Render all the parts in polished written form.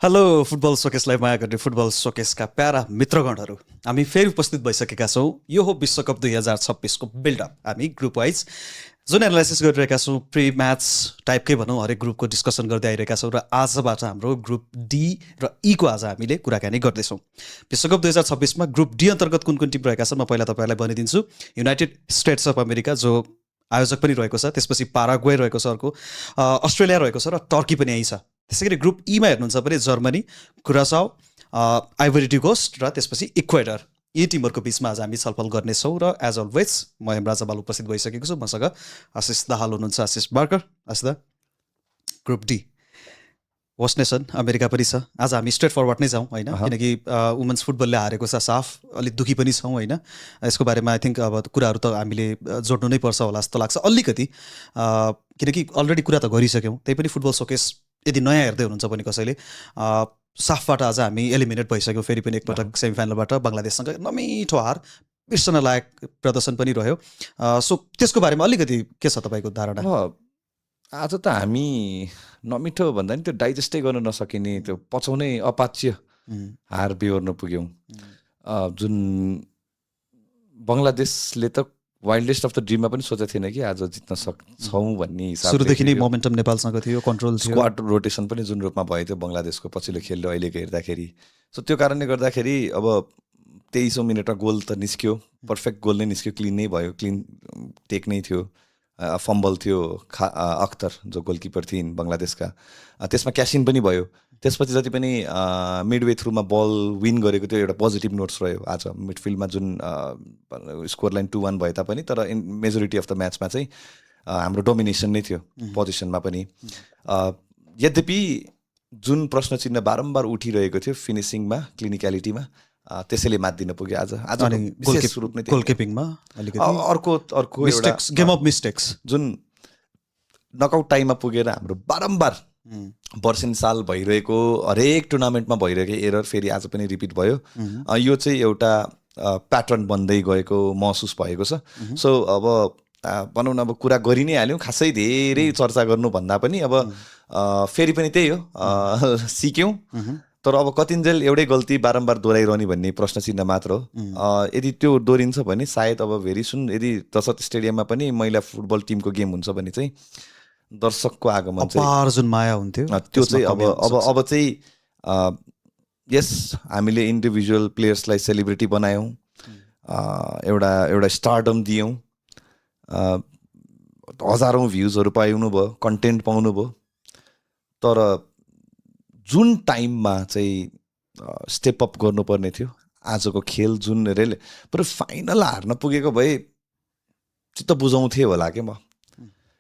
Hello football सोकेसलाई माया गर्ने football सोकेसका para मित्रगणहरू हामी फेरि उपस्थित भइसकेका छौँ। यो हो विश्वकप 2026को बिल्डअप। हामी ग्रुप वाइज जुन एनालाइसिस गरिरहेका छौँ, प्री म्याच टाइपकै भनौँ, हरेक ग्रुपको डिस्कसन गर्दै आइरहेका छौँ र आजबाट हाम्रो ग्रुप डी र ईको आज हामीले कुराकानी गर्दैछौँ। विश्वकप 2026मा ग्रुप डी अन्तर्गत कुन कुन टिम रहेका छन् म पहिला तपाईँलाई भनिदिन्छु। युनाइटेड स्टेट्स अफ अमेरिका जो आयोजक पनि रहेको छ, त्यसपछि पाराग्वे रहेको छ, अर्को अस्ट्रेलिया रहेको छ र टर्की पनि यही छ। त्यसै गरी ग्रुप ईमा हेर्नुहुन्छ भने जर्मनी, कुरासाउ, आइभोरी कोस्ट र त्यसपछि इक्वेडर, यी टिमहरूको बिचमा आज हामी छलफल गर्नेछौँ। र एज अलवेज म हेमराज बाल उपस्थित भइसकेको छु। मसँग आशिष दाहाल हुनुहुन्छ। आशिष बार्कर, आशिष दा। Group D host nation America पनि छ। आज हामी स्ट्रेट फरवर्ड नै जाउँ होइन, किनकि वुमेन्स फुटबलले हारेको छ, साफ अलिक दुःखी पनि छौँ होइन। यसको बारेमा आई थिङ्क अब कुराहरू त हामीले जोड्नु नै पर्छ होला जस्तो लाग्छ अलिकति, किनकि अलरेडी कुरा त गरिसक्यौँ। त्यही पनि फुटबल सोकेस यदि नयाँ हेर्दै हुनुहुन्छ भने कसैले, साफबाट आज हामी एलिमिनेट भइसक्यौँ फेरि पनि एकपटक सेमिफाइनलबाट बङ्गलादेशसँग नमिठो हार, बिर्सन लायक प्रदर्शन पनि रह्यो। सो त्यसको बारेमा अलिकति के छ तपाईँको धारणा? आज त हामी नमिठो भन्दा नि त्यो डाइजेस्टै गर्न नसकिने, त्यो पचाउनै अपाच्य हार बिहोर्न पुग्यौँ। जुन बङ्गलादेशले त वाइल्डेस्ट अफ द ड्रिममा पनि सोचेको थिएन कि आज जित्न सक्छौँ भन्ने हिसाबले। सुरुदेखि नै मोमेन्टम नेपालसँग थियो, कन्ट्रोल थियो, स्क्वाड रोटेसन पनि जुन रूपमा भयो थियो बङ्गलादेशको पछिल्लो खेलले अहिलेको हेर्दाखेरि। सो त्यो कारणले गर्दाखेरि अब 23औं मिनटमा गोल त निस्क्यो, पर्फेक्ट गोल नै निस्क्यो, क्लिन नै भयो, क्लिन टेक नै थियो। फम्बल थियो अख्तर जो गोलकिपर थिइन् बङ्गलादेशका, त्यसमा क्यासिन पनि भयो। त्यसपछि जति पनि मिडवे थ्रुमा बल विन गरेको थियो, एउटा पोजिटिभ नोट्स रह्यो आज मिडफिल्डमा। जुन स्कोर लाइन 2-1 भए तापनि तर मेजोरिटी अफ द म्याचमा चाहिँ हाम्रो डोमिनेसन नै थियो पोजिसनमा पनि। यद्यपि जुन प्रश्न चिन्ह बारम्बार उठिरहेको थियो फिनिसिङमा, क्लिनिक्यालिटीमा, त्यसैले मात दिन पुग्यो आज। विशेष रूपमा गोलकिपिङमा अर्को मिस्टेक्स, गेम अफ मिस्टेक्स, जुन नकआउट टाइममा पुगेर हाम्रो बारम्बार वर्षेन साल भइरहेको हरेक टुर्नामेन्टमा भइरहेको एरर फेरि आज पनि रिपिट भयो। यो चाहिँ एउटा प्याटर्न बन्दै गएको महसुस भएको छ। सो अब भनौँ न, अब कुरा गरि नै हाल्यौँ, खासै धेरै चर्चा गर्नुभन्दा पनि अब फेरि पनि त्यही हो, सिक्यौँ। तर अब कतिन्जेल एउटै गल्ती बारम्बार दोहोऱ्याइरहने भन्ने प्रश्न चिन्ह मात्र हो। यदि त्यो दोहोरिन्छ भने सायद अब भेरी सुन यदि दशरथ स्टेडियममा पनि महिला फुटबल टिमको गेम हुन्छ भने चाहिँ दर्शकको आगमन चाहिँ जुन माया हुन्थ्यो त्यो चाहिँ अब चाहिँ यस हामीले इन्डिभिजुअल प्लेयर्सलाई सेलिब्रिटी बनायौँ, एउटा स्टारडम दियौँ, हजारौँ भ्युजहरू पाउनु भयो, कन्टेन्ट पाउनु भयो। तर जुन टाइममा चाहिँ स्टेप अप गर्नुपर्ने थियो आजको खेल, जुन पुरै फाइनल हार्न पुगेको भए चित्त बुझाउँथे होला क्या म।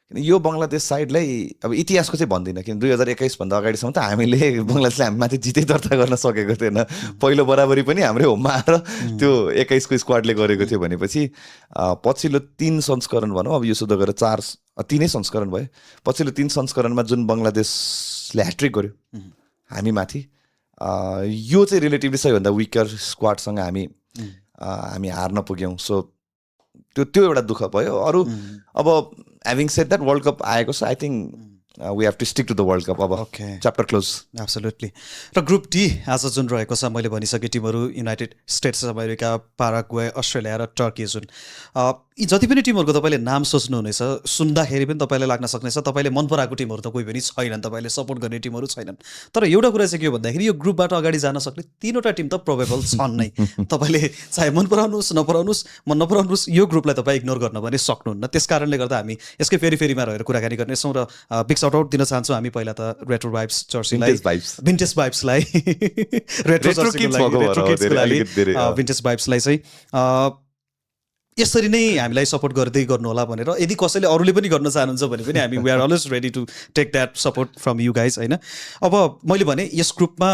किन यो बङ्गलादेश साइडलाई अब इतिहासको चाहिँ भन्दिनँ, किन 2021 भन्दा अगाडिसम्म त हामीले बङ्गलादेशलाई हामी माथि जितै दर्ता गर्न सकेको थिएन। पहिलो बराबरी पनि हाम्रै होममा आएर त्यो 21को स्क्वाडले गरेको थियो भनेपछि पछिल्लो 3 संस्करण भनौँ, अब यो सुध गरेर 3 संस्करण भयो। पछिल्लो 3 संस्करणमा जुन बङ्गलादेशले ह्याट्रिक गर्यो हामी माथि, यो चाहिँ रिलेटिभली सबैभन्दा विकर स्क्वाडसँग हामी हार्न पुग्यौँ। सो त्यो एउटा दुःख भयो। अरू अब having said that World Cup आएको छ, I think we have to stick to the World Cup. अब च्याप्टर क्लोज। एब्सोल्युटली। र ग्रुप डी आज जुन रहेको छ, मैले भनिसकेँ टिमहरू United States of America, Paraguay, Australia र टर्की। जुन यी जति पनि टिमहरूको तपाईँले नाम सोच्नुहुनेछ, सुन्दाखेरि पनि तपाईँलाई लाग्न सक्नेछ तपाईँले मन पराएको टिमहरू त कोही पनि छैनन्, तपाईँले सपोर्ट गर्ने टिमहरू छैनन्। तर एउटा कुरा चाहिँ के हो भन्दाखेरि, यो ग्रुपबाट अगाडि जान सक्ने 3वटा टिम त प्रोबेबल छन् नै। तपाईँले चाहे मन पराउनुहोस् मन नपराउनुहोस्, यो ग्रुपलाई तपाईँ इग्नोर गर्न पनि सक्नुहुन्न। त्यस कारणले गर्दा हामी यसकै फेरिमा रहेर कुराकानी गर्नेछौँ। र बिग साउट आउट दिन चाहन्छु हामी पहिला त रेट्रो वाइब्स जर्सीलाई, भिन्टेज वाइब्सलाई, रेट्रो जर्सीलाई, भिन्टेज वाइब्सलाई चाहिँ यसरी नै हामीलाई सपोर्ट गर्दै गर्नु होला भनेर, यदि कसैले अरूले पनि गर्न चाहनुहुन्छ भने पनि हामी we are always ready to take that support from you guys होइन। अब मैले भने यस ग्रुपमा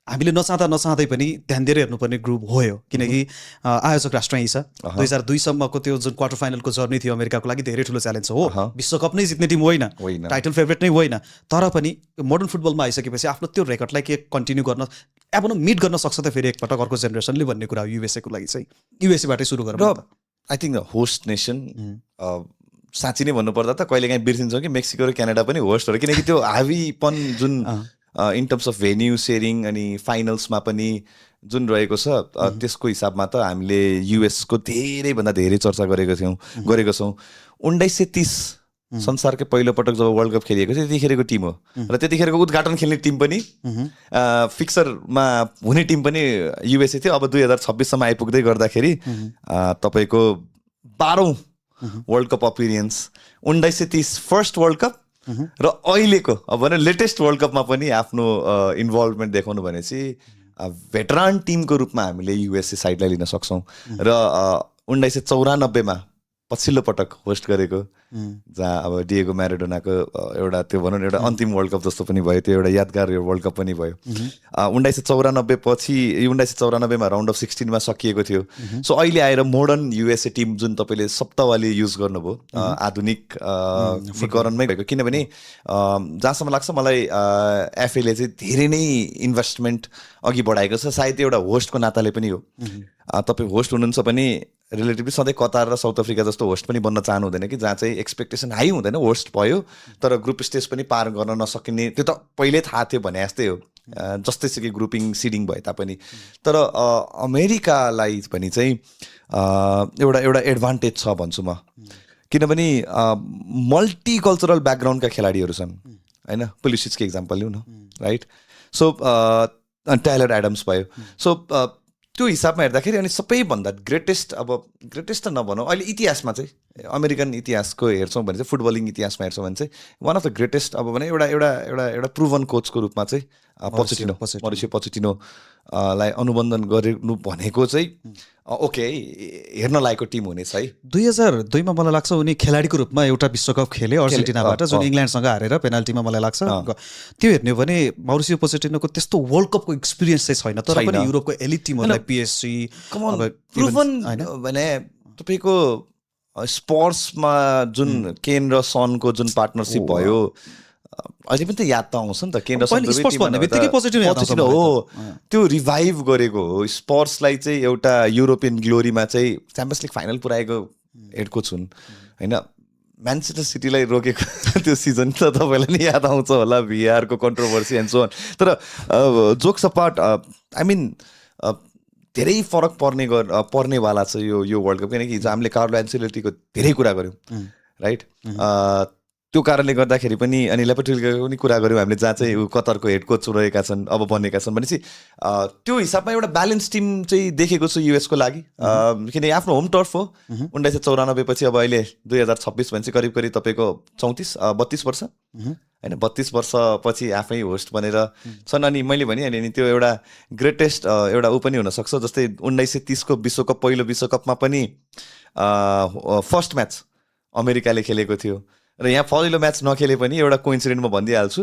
हामीले नचाहँदै पनि ध्यान दिएर हेर्नुपर्ने ग्रुप हो यो, किनकि आयोजक राष्ट्र यही छ। 2002 सम्मको त्यो जुन क्वार्टर फाइनलको जर्नी थियो अमेरिकाको लागि धेरै ठुलो च्यालेन्ज हो। विश्वकप नै जित्ने टिम होइन, टाइटल फेभरेट नै होइन, तर पनि मोडर्न फुटबलमा आइसकेपछि आफ्नो त्यो रेकर्डलाई के कन्टिन्यू गर्न, अब मिट गर्न सक्छ त फेरि एकपटक अर्को जेनेरेसनले भन्ने कुरा हो। युएसएको लागि चाहिँ युएसएबाटै सुरु गरौँ। आई थिङ्क होस्ट नेसन साँच्ची नै भन्नुपर्दा त कहिलेकाहीँ बिर्सिन्छौँ कि मेक्सिको र क्यानाडा पनि होस्टहरू, किनकि त्यो हाबीपन जुन in terms of venue sharing अनि फाइनल्समा पनि जुन रहेको छ त्यसको हिसाबमा त हामीले युएसको धेरैभन्दा धेरै चर्चा गरेको छौँ 1930 संसारकै पहिलोपटक जब वर्ल्ड कप खेलिएको थियो त्यतिखेरको टिम हो र त्यतिखेरको उद्घाटन खेल्ने टिम पनि फिक्सरमा हुने टिम पनि युएसए थियो। अब 2026सम्म आइपुग्दै गर्दाखेरि तपाईँको 12औं world cup appearance 1930 first world cup र अहिलेको अब भने लेटेस्ट वर्ल्ड कपमा पनि आफ्नो इन्भल्भमेन्ट देखाउनु भनेपछि भेटरान टिमको रूपमा हामीले युएसए साइडलाई लिन सक्छौँ। र 1994मा पछिल्लो पटक होस्ट गरेको जहाँ अब डिएगो म्याराडोनाको एउटा त्यो भनौँ न एउटा अन्तिम वर्ल्ड कप जस्तो पनि भयो, त्यो एउटा यादगार वर्ल्ड कप पनि भयो। 1994 पछि 1994मा राउन्ड अफ 16मा सकिएको थियो। सो अहिले आएर मोडर्न युएसए टिम जुन तपाईँले सप्ताहवाली युज गर्नुभयो आधुनिकरणमै भएको, किनभने जहाँसम्म लाग्छ मलाई एफएले चाहिँ धेरै नै इन्भेस्टमेन्ट अघि बढाएको छ। सायद एउटा होस्टको नाताले पनि हो। तपाईँ होस्ट हुनुहुन्छ भने रिलेटिभली सधैँ कतार र साउथ अफ्रिका जस्तो होस्ट पनि बन्न चाहनु हुँदैन कि जहाँ चाहिँ एक्सपेक्टेसन हाई हुँदैन, होस्ट भयो तर ग्रुप स्टेज पनि पार गर्न नसकिने, त्यो त पहिल्यै थाहा थियो भने जस्तै हो जस्तै सुकै ग्रुपिङ सिडिङ भए तापनि। तर अमेरिकालाई पनि चाहिँ एउटा एडभान्टेज छ भन्छु म, किनभने मल्टिकल्चरल ब्याकग्राउन्डका खेलाडीहरू छन् होइन। पुलिसिचको इक्जाम्पल लिउँ न, राइट। सो टाइलर एडम्स भयो। सो त्यो हिसाबमा हेर्दाखेरि अनि सबैभन्दा ग्रेटेस्ट त नभनौँ अहिले इतिहासमा चाहिँ अमेरिकन इतिहासको हेर्छौँ भने चाहिँ फुटबलिङ इतिहासमा हेर्छौँ भने चाहिँ वान अफ द ग्रेटेस्ट अब भने एउटा प्रुभन कोचको रूपमा चाहिँ मरिसियो पोचेटिनोलाई अनुबन्धन गर्नु भनेको चाहिँ ओके हेर्न लायकको टिम हुनेछ है। 2002मा मलाई लाग्छ उनी खेलाडीको रूपमा एउटा विश्वकप खेले अर्जेन्टिनाबाट, जुन इङ्ल्यान्डसँग हारेर पेनाल्टीमा मलाई लाग्छ। त्यो हेर्ने हो भने मरिसियो पोचेटिनोको त्यस्तो वर्ल्ड कपको एक्सपिरियन्स चाहिँ छैन, तर पनि युरोपको एलिट टिमहरूलाई पिएसजी भने तपाईँको स्पोर्ट्समा जुन केन र सनको जुन पार्टनरसिप भयो अहिले पनि त याद त आउँछ नि त। केन र सन हो त्यो रिभाइभ गरेको हो स्पोर्ट्सलाई चाहिँ एउटा युरोपियन ग्लोरीमा चाहिँ च्याम्पियन्स लिग फाइनल पुऱ्याएको हेड कोच हुन् होइन। म्यानचेस्टर सिटीलाई रोकेको त्यो सिजन त तपाईँलाई नि याद आउँछ होला, भिआरको कन्ट्रोभर्सी एन्ड सो अन। तर जोक्स अपार्ट आई मिन धेरै फरक पर्नेवाला छ यो वर्ल्ड कप, किनकि हिजो हामीले कार्लो एन्सेलोटीको धेरै कुरा गऱ्यौँ राइट। त्यो कारणले गर्दाखेरि पनि अनि लेपोटेल्लीको पनि कुरा गऱ्यौँ हामीले, जहाँ चाहिँ कतारको हेड कोच रहेका छन् अब बनेका छन् भनेपछि त्यो हिसाबमा एउटा ब्यालेन्स टिम चाहिँ देखेको छु युएसको लागि, किनकि आफ्नो होम टर्फ हो। 1994 पछि अब अहिले 2026 भनेपछि करिब तपाईँको 32 वर्ष होइन, 32 वर्षपछि आफै होस्ट बनेर छन्। अनि मैले भने नि त्यो एउटा ग्रेटेस्ट एउटा ऊ पनि हुनसक्छ, जस्तै 1930को विश्वकप पहिलो विश्वकपमा पनि फर्स्ट म्याच अमेरिकाले खेलेको थियो र यहाँ पहिलो म्याच नखेले पनि एउटा कोइन्सिडेन्ट म भनिदिइहाल्छु।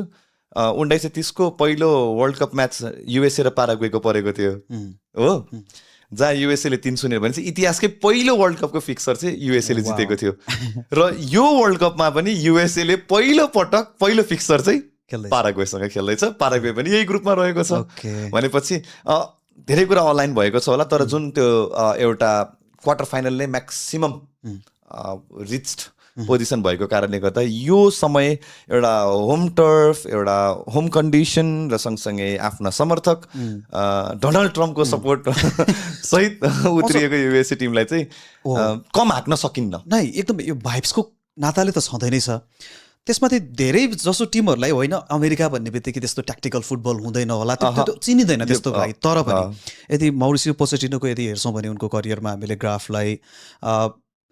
1930को पहिलो वर्ल्ड कप म्याच युएसए र पाराग्वेको परेको थियो हो, जहाँ युएसएले 3-0 भनेपछि इतिहासकै पहिलो वर्ल्ड कपको फिक्सर चाहिँ युएसएले जितेको थियो। र यो वर्ल्ड कपमा पनि युएसएले पहिलो फिक्सर चाहिँ पाराग्वेसँग खेल्दैछ। पाराग्वे पनि यही ग्रुपमा रहेको छ भनेपछि धेरै कुरा अनलाइन भएको छ होला। तर जुन त्यो एउटा क्वार्टर फाइनल नै म्याक्सिमम रिच्ड पोजिसन भएको कारणले गर्दा यो समय एउटा होम टर्फ, एउटा होम कन्डिसन र सँगसँगै आफ्ना समर्थक डोनाल्ड ट्रम्पको सपोर्ट सहित उत्रिएको युएसए टिमलाई चाहिँ कम हाँक्न सकिन्न नै। एकदम यो भाइब्सको नाताले त छँदै नै छ। त्यसमाथि धेरै जसो टिमहरूलाई होइन अमेरिका भन्ने बित्तिकै त्यस्तो ट्याक्टिकल फुटबल हुँदैन होला, त्यो चिनिँदैन त्यस्तो भाइ। तर पनि यदि मौरिसियो पोचेटिनोको यदि हेर्छौँ भने उनको करियरमा हामीले ग्राफलाई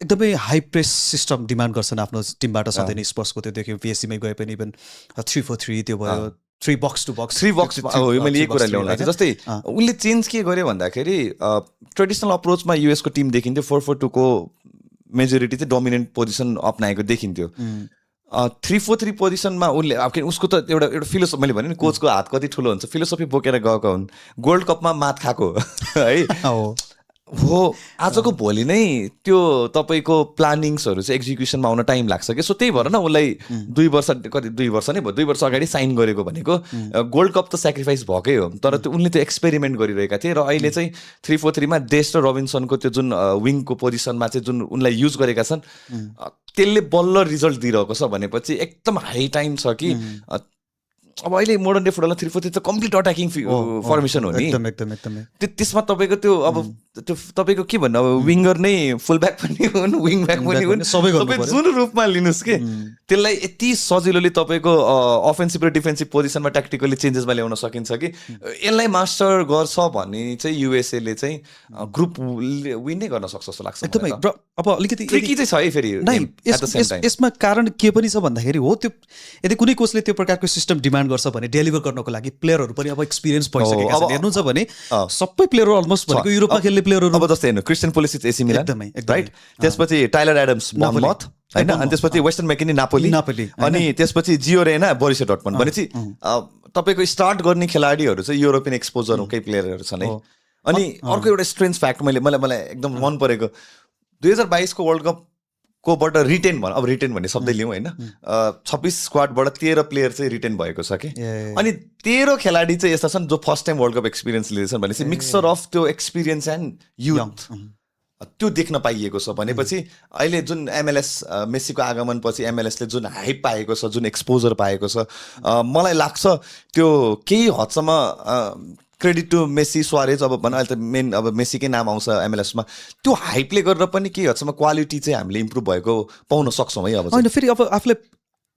एकदमै हाई प्रेस सिस्टम डिमान्ड गर्छन् आफ्नो टिमबाट सधैँ नै। स्पर्सको त्यो देख्यौँ, पिएससीमै गए पनि इभन 3-4-3 त्यो भयो, 3 बक्स टु बक्स मैले यही कुरा ल्याउनु लाग्यो। जस्तै उनले चेन्ज के गर्यो भन्दाखेरि ट्रेडिसनल अप्रोचमा युएसको टिम देखिन्थ्यो 4-4-2 को मेजोरिटी चाहिँ डोमिनेन्ट पोजिसन अप्नाएको देखिन्थ्यो। 3-4-3 पोजिसनमा उनले उसको त एउटा फिलोसफी, मैले भने नि कोचको हात कति ठुलो हुन्छ, फिलोसफी बोकेर गएको हुन्। गोल्ड कपमा मात खाएको है हो, आजको भोलि नै त्यो तपाईँको प्लानिङ्सहरू चाहिँ एक्जिक्युसनमा आउन टाइम लाग्छ कि। सो त्यही भएर न उसलाई 2 वर्ष नै भयो, 2 वर्ष अगाडि साइन गरेको भनेको गोल्ड कप त सेक्रिफाइस भएकै हो, तर त्यो उनले त्यो एक्सपेरिमेन्ट गरिरहेका थिए। र अहिले चाहिँ 3-4-3मा डेस्ट र रोबिन्सनको त्यो जुन विङको पोजिसनमा चाहिँ जुन उनलाई युज गरेका छन् त्यसले बल्ल रिजल्ट दिइरहेको छ भनेपछि एकदम हाई टाइम छ कि अब अहिले मोडर्न डे फुटबलमा 3-4-3 त कम्प्लिट अट्याकिङ फर्मेसन हो नि एकदमै त्यसमा तपाईँको त्यो अब त्यो तपाईँको के भन्नु अब विङ्गर नै फुल ब्याक पनि हुन् विङ ब्याक पनि हुन् सबै तपाईँ जुन रूपमा लिनुहोस् कि त्यसलाई यति सजिलोले तपाईँको अफेन्सिभ र डिफेन्सिभ पोजिसनमा ट्याक्टिकली चेन्जेसमा ल्याउन सकिन्छ कि यसलाई मास्टर गर्छ भने चाहिँ युएसएले चाहिँ ग्रुप विन नै गर्न सक्छ जस्तो लाग्छ एकदमै र अब अलिकति ट्रिकी चाहिँ छ है फेरि यसमा कारण के पनि छ भन्दाखेरि हो त्यो यदि कुनै कोचले त्यो प्रकारको सिस्टम डिमान्ड गर्छ भने डेलिभर गर्नको लागि प्लेयरहरू पनि अब एक्सपिरियन्स भइसकेका छन् हेर्नुहुन्छ भने सबै प्लेयरहरू अलमोस्ट भनेको युरोपमा खेल्ने प्लेयरहरू अब जस्तै हेर्नु क्रिस्टियन पोलिसिच एसी मिलान एकदमै राइट त्यसपछि टाइलर एडम्स बर्नमथ हैन अनि त्यसपछि वेस्टर्न मैकेनी नापोली अनि त्यसपछि जियो रेना बोरुसिया डर्टमन्ड भनेपछि तपाईको स्टार्ट गर्ने खेलाडीहरू चाहिँ युरोपियन एक्सपोजरकै प्लेयरहरू छन् है अनि अर्को एउटा स्ट्रेन्ज फ्याक्ट मलाई एकदम मन परेको 2022 को वर्ल्ड कप कोबाट रिटेन अब रिटेन भन्ने शब्द लिउँ होइन 26 स्क्वाडबाट 13 प्लेयर चाहिँ रिटेन भएको छ कि अनि 13 खेलाडी चाहिँ यस्ता छन् जो first time world cup experience लिँदैछन् भनेपछि मिक्सचर अफ त्यो एक्सपिरियन्स एन्ड युथ त्यो देख्न पाइएको छ भनेपछि अहिले जुन MLS मेसीको आगमन पछि MLS ले जुन हाइप पाएको छ जुन एक्सपोजर पाएको छ मलाई लाग्छ त्यो केही हदसम्म क्रेडिट टु मेसी सुआरेज अब भन अहिले त मेन अब मेसीकै नाम आउँछ MLS मा त्यो हाइपले गरेर पनि केही हदसम्म क्वालिटी चाहिँ हामीले इम्प्रुभ भएको पाउन सक्छौँ है अब होइन फेरि अब आफूले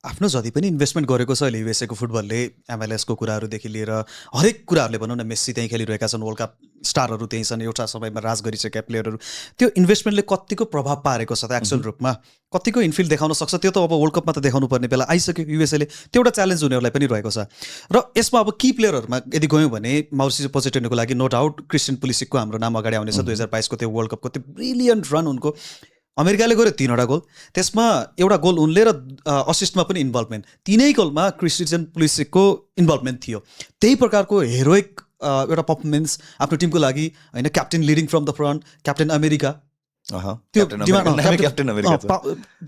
आफ्नो जति पनि इन्भेस्टमेन्ट गरेको छ अहिले युएसए को फुटबलले MLS को कुराहरूदेखि लिएर हरेक कुराहरूले भनौँ न मेसी त्यहीँ खेलिरहेका छन् वर्ल्ड कप स्टारहरू त्यहीँ छन् एउटा समयमा राज गरिसकेका प्लेयरहरू त्यो इन्भेस्टमेन्टले कतिको प्रभाव पारेको छ त एक्चुअल रूपमा कतिको इनफिल्ड देखाउन सक्छ त्यो त अब वर्ल्ड कपमा त देखाउनु पर्ने बेला आइसक्यो युएसएले त्यो एउटा च्यालेन्ज उनीहरूलाई पनि रहेको छ र यसमा अब की प्लेयरहरूमा यदि गयौँ भने माउरिसियो पोचेटिनोको लागि नो डाउट क्रिस्टियन पुलिसिकको हाम्रो नाम अगाडि आउनेछ 2022 को त्यो वर्ल्ड कपको त्यो ब्रिलियन्ट रन उनको अमेरिकाले गर्यो 3वटा गोल त्यसमा एउटा गोल उनले र असिस्टमा पनि इन्भल्भमेन्ट 3 गोलमा क्रिस्टियन पुलिसिकको इन्भल्भमेन्ट थियो त्यही प्रकारको हेरोइक एउटा पर्फर्मेन्स आफ्नो टिमको लागि होइन captain leading from the front captain America त्यो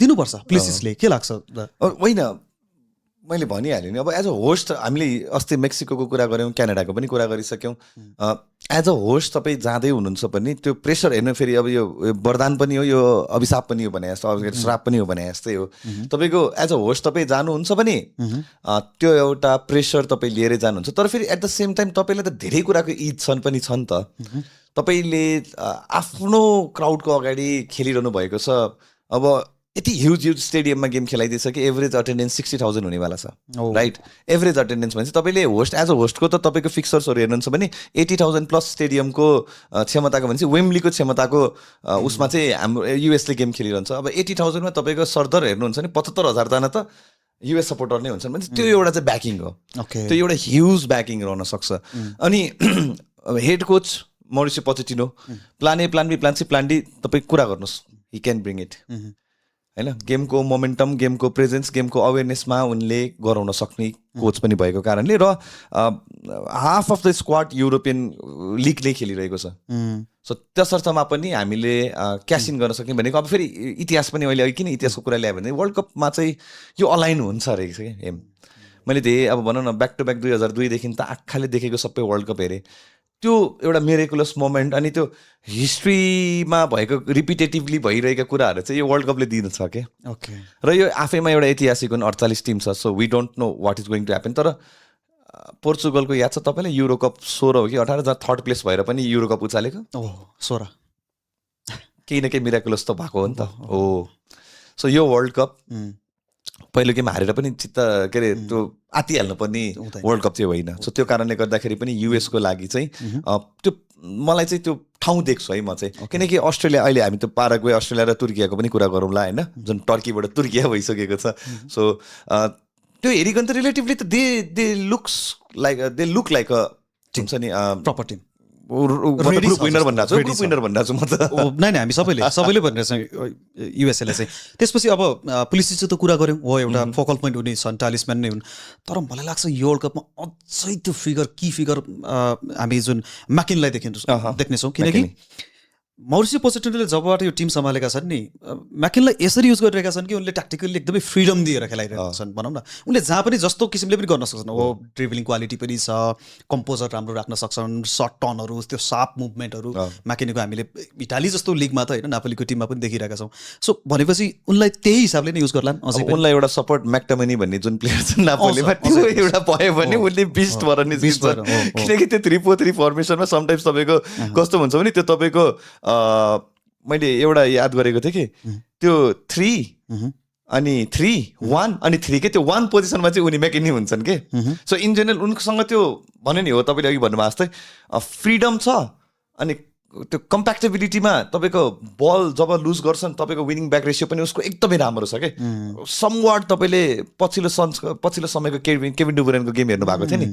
दिनुपर्छ पुलिसिसले के लाग्छ होइन मैले भनिहालेँ नि अब एज अ होस्ट हामीले अस्ति मेक्सिको कुरा गऱ्यौँ क्यानाडाको पनि कुरा गरिसक्यौँ एज अ होस्ट तपाईँ जाँदै हुनुहुन्छ भने त्यो प्रेसर हेर्नु फेरि अब यो वरदान पनि हो यो अभिशाप पनि हो भने जस्तो श्राप पनि हो भने जस्तै हो तपाईँको एज अ होस्ट तपाईँ जानुहुन्छ भने त्यो एउटा प्रेसर तपाईँ लिएरै जानुहुन्छ तर फेरि एट द सेम टाइम तपाईँलाई त धेरै कुराको इज पनि छ नि त तपाईँले आफ्नो क्राउडको अगाडि खेलिरहनु भएको छ अब यति ह्युज स्टेडियममा गेम खेलाइदिएछ कि एभरेज अटेन्डेन्स 60,000 हुनेवाला छ राइट एभरेज अटेन्डेन्स भनेपछि तपाईँले होस्ट एज अ होस्टको त तपाईँको फिक्सर्सहरू हेर्नुहुन्छ भने 80,000 प्लस स्टेडियमको क्षमताको भनेपछि वेम्ब्लीको क्षमताको उसमा चाहिँ हाम्रो युएसले गेम खेलिरहन्छ अब 80,000मा तपाईँको सरदर हेर्नुहुन्छ भने 75,000 जना त युएस सपोर्टर नै हुन्छन् भने त्यो एउटा चाहिँ ब्याकिङ हो त्यो एउटा ह्युज ब्याकिङ रहन सक्छ अनि head coach Mauricio Pochettino plan A plan B plan C plan D तपाईँ कुरा गर्नुहोस् ही क्यान ब्रिङ इट होइन गेमको मोमेन्टम गेमको प्रेजेन्स गेमको अवेरनेसमा उनले गराउन सक्ने कोच पनि भएको कारणले र half of the squad European लिगले खेलिरहेको छ सो त्यसर्थमा पनि हामीले क्यास इन गर्न सक्यौँ भनेको अब फेरि इतिहास पनि अहिले किन इतिहासको कुरा ल्यायो भने वर्ल्ड कपमा चाहिँ यो अलाइन हुन्छ रहेको छ कि मैले त्यही अब भनौँ न ब्याक टु ब्याक 2002 देखि त आँखाले देखेको सबै वर्ल्ड कप हेरेँ त्यो एउटा मिरेकुलस मोमेन्ट अनि त्यो हिस्ट्रीमा भएको रिपिटेटिभली भइरहेका कुराहरू चाहिँ यो वर्ल्ड कपले दिन्छ क्या र यो आफैमा एउटा ऐतिहासिक 48 टिम छ so we don't know what is going to happen तर पोर्चुगलको याद छ तपाईँलाई युरो कप 16 हो कि 18 जहाँ थर्ड प्लेस भएर पनि युरो कप उचालेको 16 केही न केही मिराकुलस त भएको हो नि त हो सो यो वर्ल्ड कप पहिलो गेम हारेर पनि चित्त के अरे त्यो आतिहाल्नु पर्ने वर्ल्ड कप चाहिँ होइन सो त्यो कारणले गर्दाखेरि पनि युएसको लागि चाहिँ त्यो मलाई चाहिँ त्यो ठाउँ देख्छु है म चाहिँ किनकि अस्ट्रेलिया अहिले हामी त पाराग्वे अस्ट्रेलिया र तुर्कियाको पनि कुरा गरौँला होइन जुन टर्कीबाट तुर्किया भइसकेको छ सो त्यो हेरिकन त रिलेटिभली त they look like a team छ नि प्रपर टिम ग्रुप विनर भनिरहेको छु म त नै हामी सबैले भनिरहेको छ युएसएले चाहिँ त्यसपछि अब पुलिस चाहिँ त कुरा गऱ्यौँ हो एउटा फोकल पोइन्ट हुने छन् टालिसम्यान नै हुन् तर मलाई लाग्छ यो वर्ल्ड कपमा अझै त्यो की फिगर हामी जुन म्याकिनलाई देख्नेछौँ किनकि मौरिसियो पोचेटिनोले जबबाट यो टिम सम्हालेका छन् नि म्याकिनलाई यसरी युज गरिरहेका छन् कि उनले ट्याक्टिकली एकदमै फ्रिडम दिएर खेलाइरहेका छन् भनौँ न। उनले जहाँ पनि जस्तो किसिमले पनि गर्न सक्छन्, हो ड्रिबलिङ क्वालिटी पनि छ, कम्पोजर राम्रो राख्न सक्छन्, सर्ट टर्नहरू, त्यो सार्प मुभमेन्टहरू म्याकिनको हामीले इटाली जस्तो लिगमा त होइन नापोलीको टिममा पनि देखिरहेका छौँ। सो भनेपछि उनलाई त्यही हिसाबले नै युज गर्लान्। अझै उनलाई एउटा सपोर्ट म्याक्टमनी भन्ने जुन प्लेयर छ नापोलीमा त्यो एउटा भयो भने उनले बिस्ट भएर निस्किन्छ, किनकि त्यो 3-4-3 फर्मेसनमा समटाइम्स तपाईँको कस्तो हुन्छ भने त्यो तपाईँको मैले एउटा याद गरेको थिएँ कि त्यो 3 अनि 3-1 अनि 3 के त्यो 1 पोजिसनमा चाहिँ उनी म्याकिनी हुन्छन् के। सो इन जेनरल उनसँग त्यो भन्यो नि, हो तपाईँले अघि भन्नुभएको जस्तै फ्रिडम छ अनि त्यो कम्प्याक्टेबिलिटीमा तपाईँको बल जब लुज गर्छन् तपाईँको विनिङ ब्याक रेसियो पनि उसको एकदमै राम्रो छ क्या। समवाट तपाईँले पछिल्लो समयको केभिन डुब्रेनको गेम हेर्नु भएको थियो नि,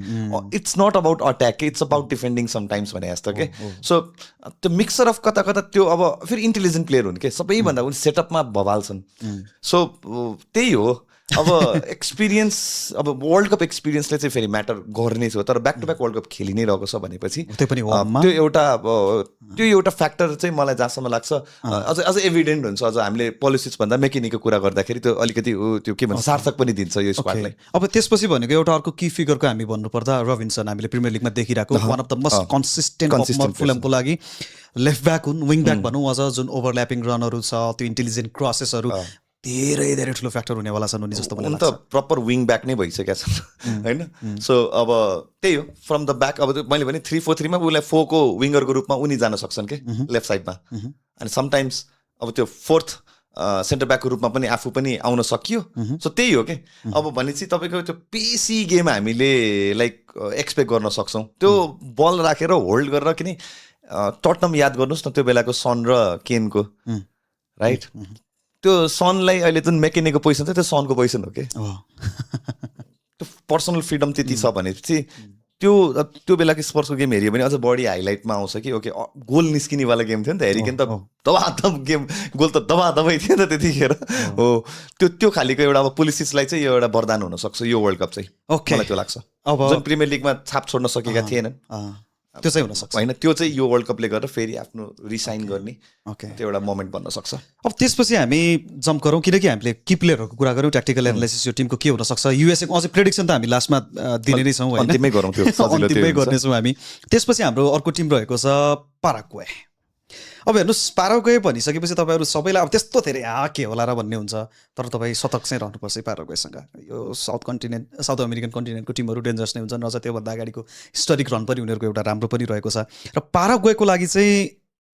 it's not about attack, it's about defending sometimes भने जस्तो के। सो त्यो मिक्सर अफ कता कता त्यो अब फेरि इन्टेलिजेन्ट प्लेयर हुन् कि सबैभन्दा उनी सेटअपमा भवाल छन्। सो त्यही हो, अब एक्सपिरियन्स, अब वर्ल्ड कप एक्सपिरियन्सले चाहिँ फेरि म्याटर गर्ने छ, तर back to back world Cup खेलि नै रहेको छ भनेपछि त्यो एउटा फ्याक्टर चाहिँ मलाई जहाँसम्म लाग्छ अझ एभिडेन्ट हुन्छ। अझ हामीले पोलिसिस भन्दा मेकेनिकको कुरा गर्दाखेरि त्यो अलिकति त्यो के भन्छ सार्थक पनि दिन्छ यो स्क्वाडलाई। अब त्यसपछि भनेको एउटा अर्को की फिगरको हामी भन्नुपर्दा रोबिन्सन, हामीले प्रिमियर लिगमा देखिरहेको one of the most consistent फुलमको लागि लेफ्ट ब्याक हुन्, विङ ब्याक भनौँ, अझ जुन ओभरल्यापिङ रनहरू छ, त्यो इन्टेलिजेन्ट क्रसेसहरू धेरै धेरै ठुलो फ्याक्टर हुनेवाला छन् उनी जस्तो मलाई लाग्छ। त प्रपर विङ ब्याक नै भइसकेका छन् होइन। सो अब त्यही हो, फ्रम द ब्याक अब मैले भने 3-4-3 मा उसलाई 4 को विङ्गरको रूपमा उनी जान सक्छन् कि लेफ्ट साइडमा, अनि समटाइम्स अब त्यो 4th सेन्टर ब्याकको रूपमा पनि आफू पनि आउन सकियो। सो त्यही हो कि अब भनेपछि तपाईँको त्यो पेसी गेम हामीले लाइक एक्सपेक्ट गर्न सक्छौँ, त्यो बल राखेर होल्ड गरेर। किन टटनम याद गर्नुहोस् न त्यो बेलाको सन र केनको, राइट? त्यो सनलाई अहिले जुन मेकेनिकको पोजिसन छ त्यो सनको पोजिसन हो कि। त्यो पर्सनल फ्रिडम त्यति छ भनेपछि त्यो बेलाको स्पोर्ट्सको गेम हेऱ्यो भने अझ बढी हाइलाइटमा आउँछ कि ओके गोल निस्किनेवाला गेम थियो नि त। हेरिकन त दबादब गेम, गोल त दबादबै थियो नि त त्यतिखेर। हो त्यो खालिको एउटा अब पोलिसिसलाई चाहिँ यो एउटा वरदान हुनसक्छ यो वर्ल्ड कप चाहिँ, मलाई त्यो लाग्छ। अब जुन प्रिमियर लिगमा छाप छोड्न सकेका थिएनन् त्यो चाहिँ हुनसक्छ होइन, त्यो चाहिँ यो वर्ल्ड कपले गर्दा फेरि आफ्नो रिसाइन गर्ने त्यो एउटा मोमेन्ट बन्न सक्छ। अब त्यसपछि हामी जम्प गरौँ, किनकि हामीले की प्लेयरहरूको कुरा गऱ्यौँ, ट्याक्टिकल एनालाइसिस यो टिमको के हुनसक्छ, युएसएको अझै प्रेडिक्सन त हामी लास्टमा दिने नै छौँ, अन्तिमै गरौँ त्यो अन्तिमै गर्नेछौँ हामी। त्यसपछि हाम्रो अर्को टिम रहेको छ पाराग्वे। अब हेर्नुहोस्, पाराग्वे भनिसकेपछि तपाईँहरू सबैलाई अब त्यस्तो धेरै के होला र भन्ने हुन्छ, तर तपाईँ सतर्क चाहिँ रहनुपर्छ पाराग्वेसँग। यो साउथ अमेरिकन कन्टिनेन्टको टिमहरू डेन्जरस नै हुन्छन्, अझ त्योभन्दा अगाडिको हिस्टोरिक रन पनि उनीहरूको एउटा राम्रो पनि रहेको छ। र पाराग्वेको लागि चाहिँ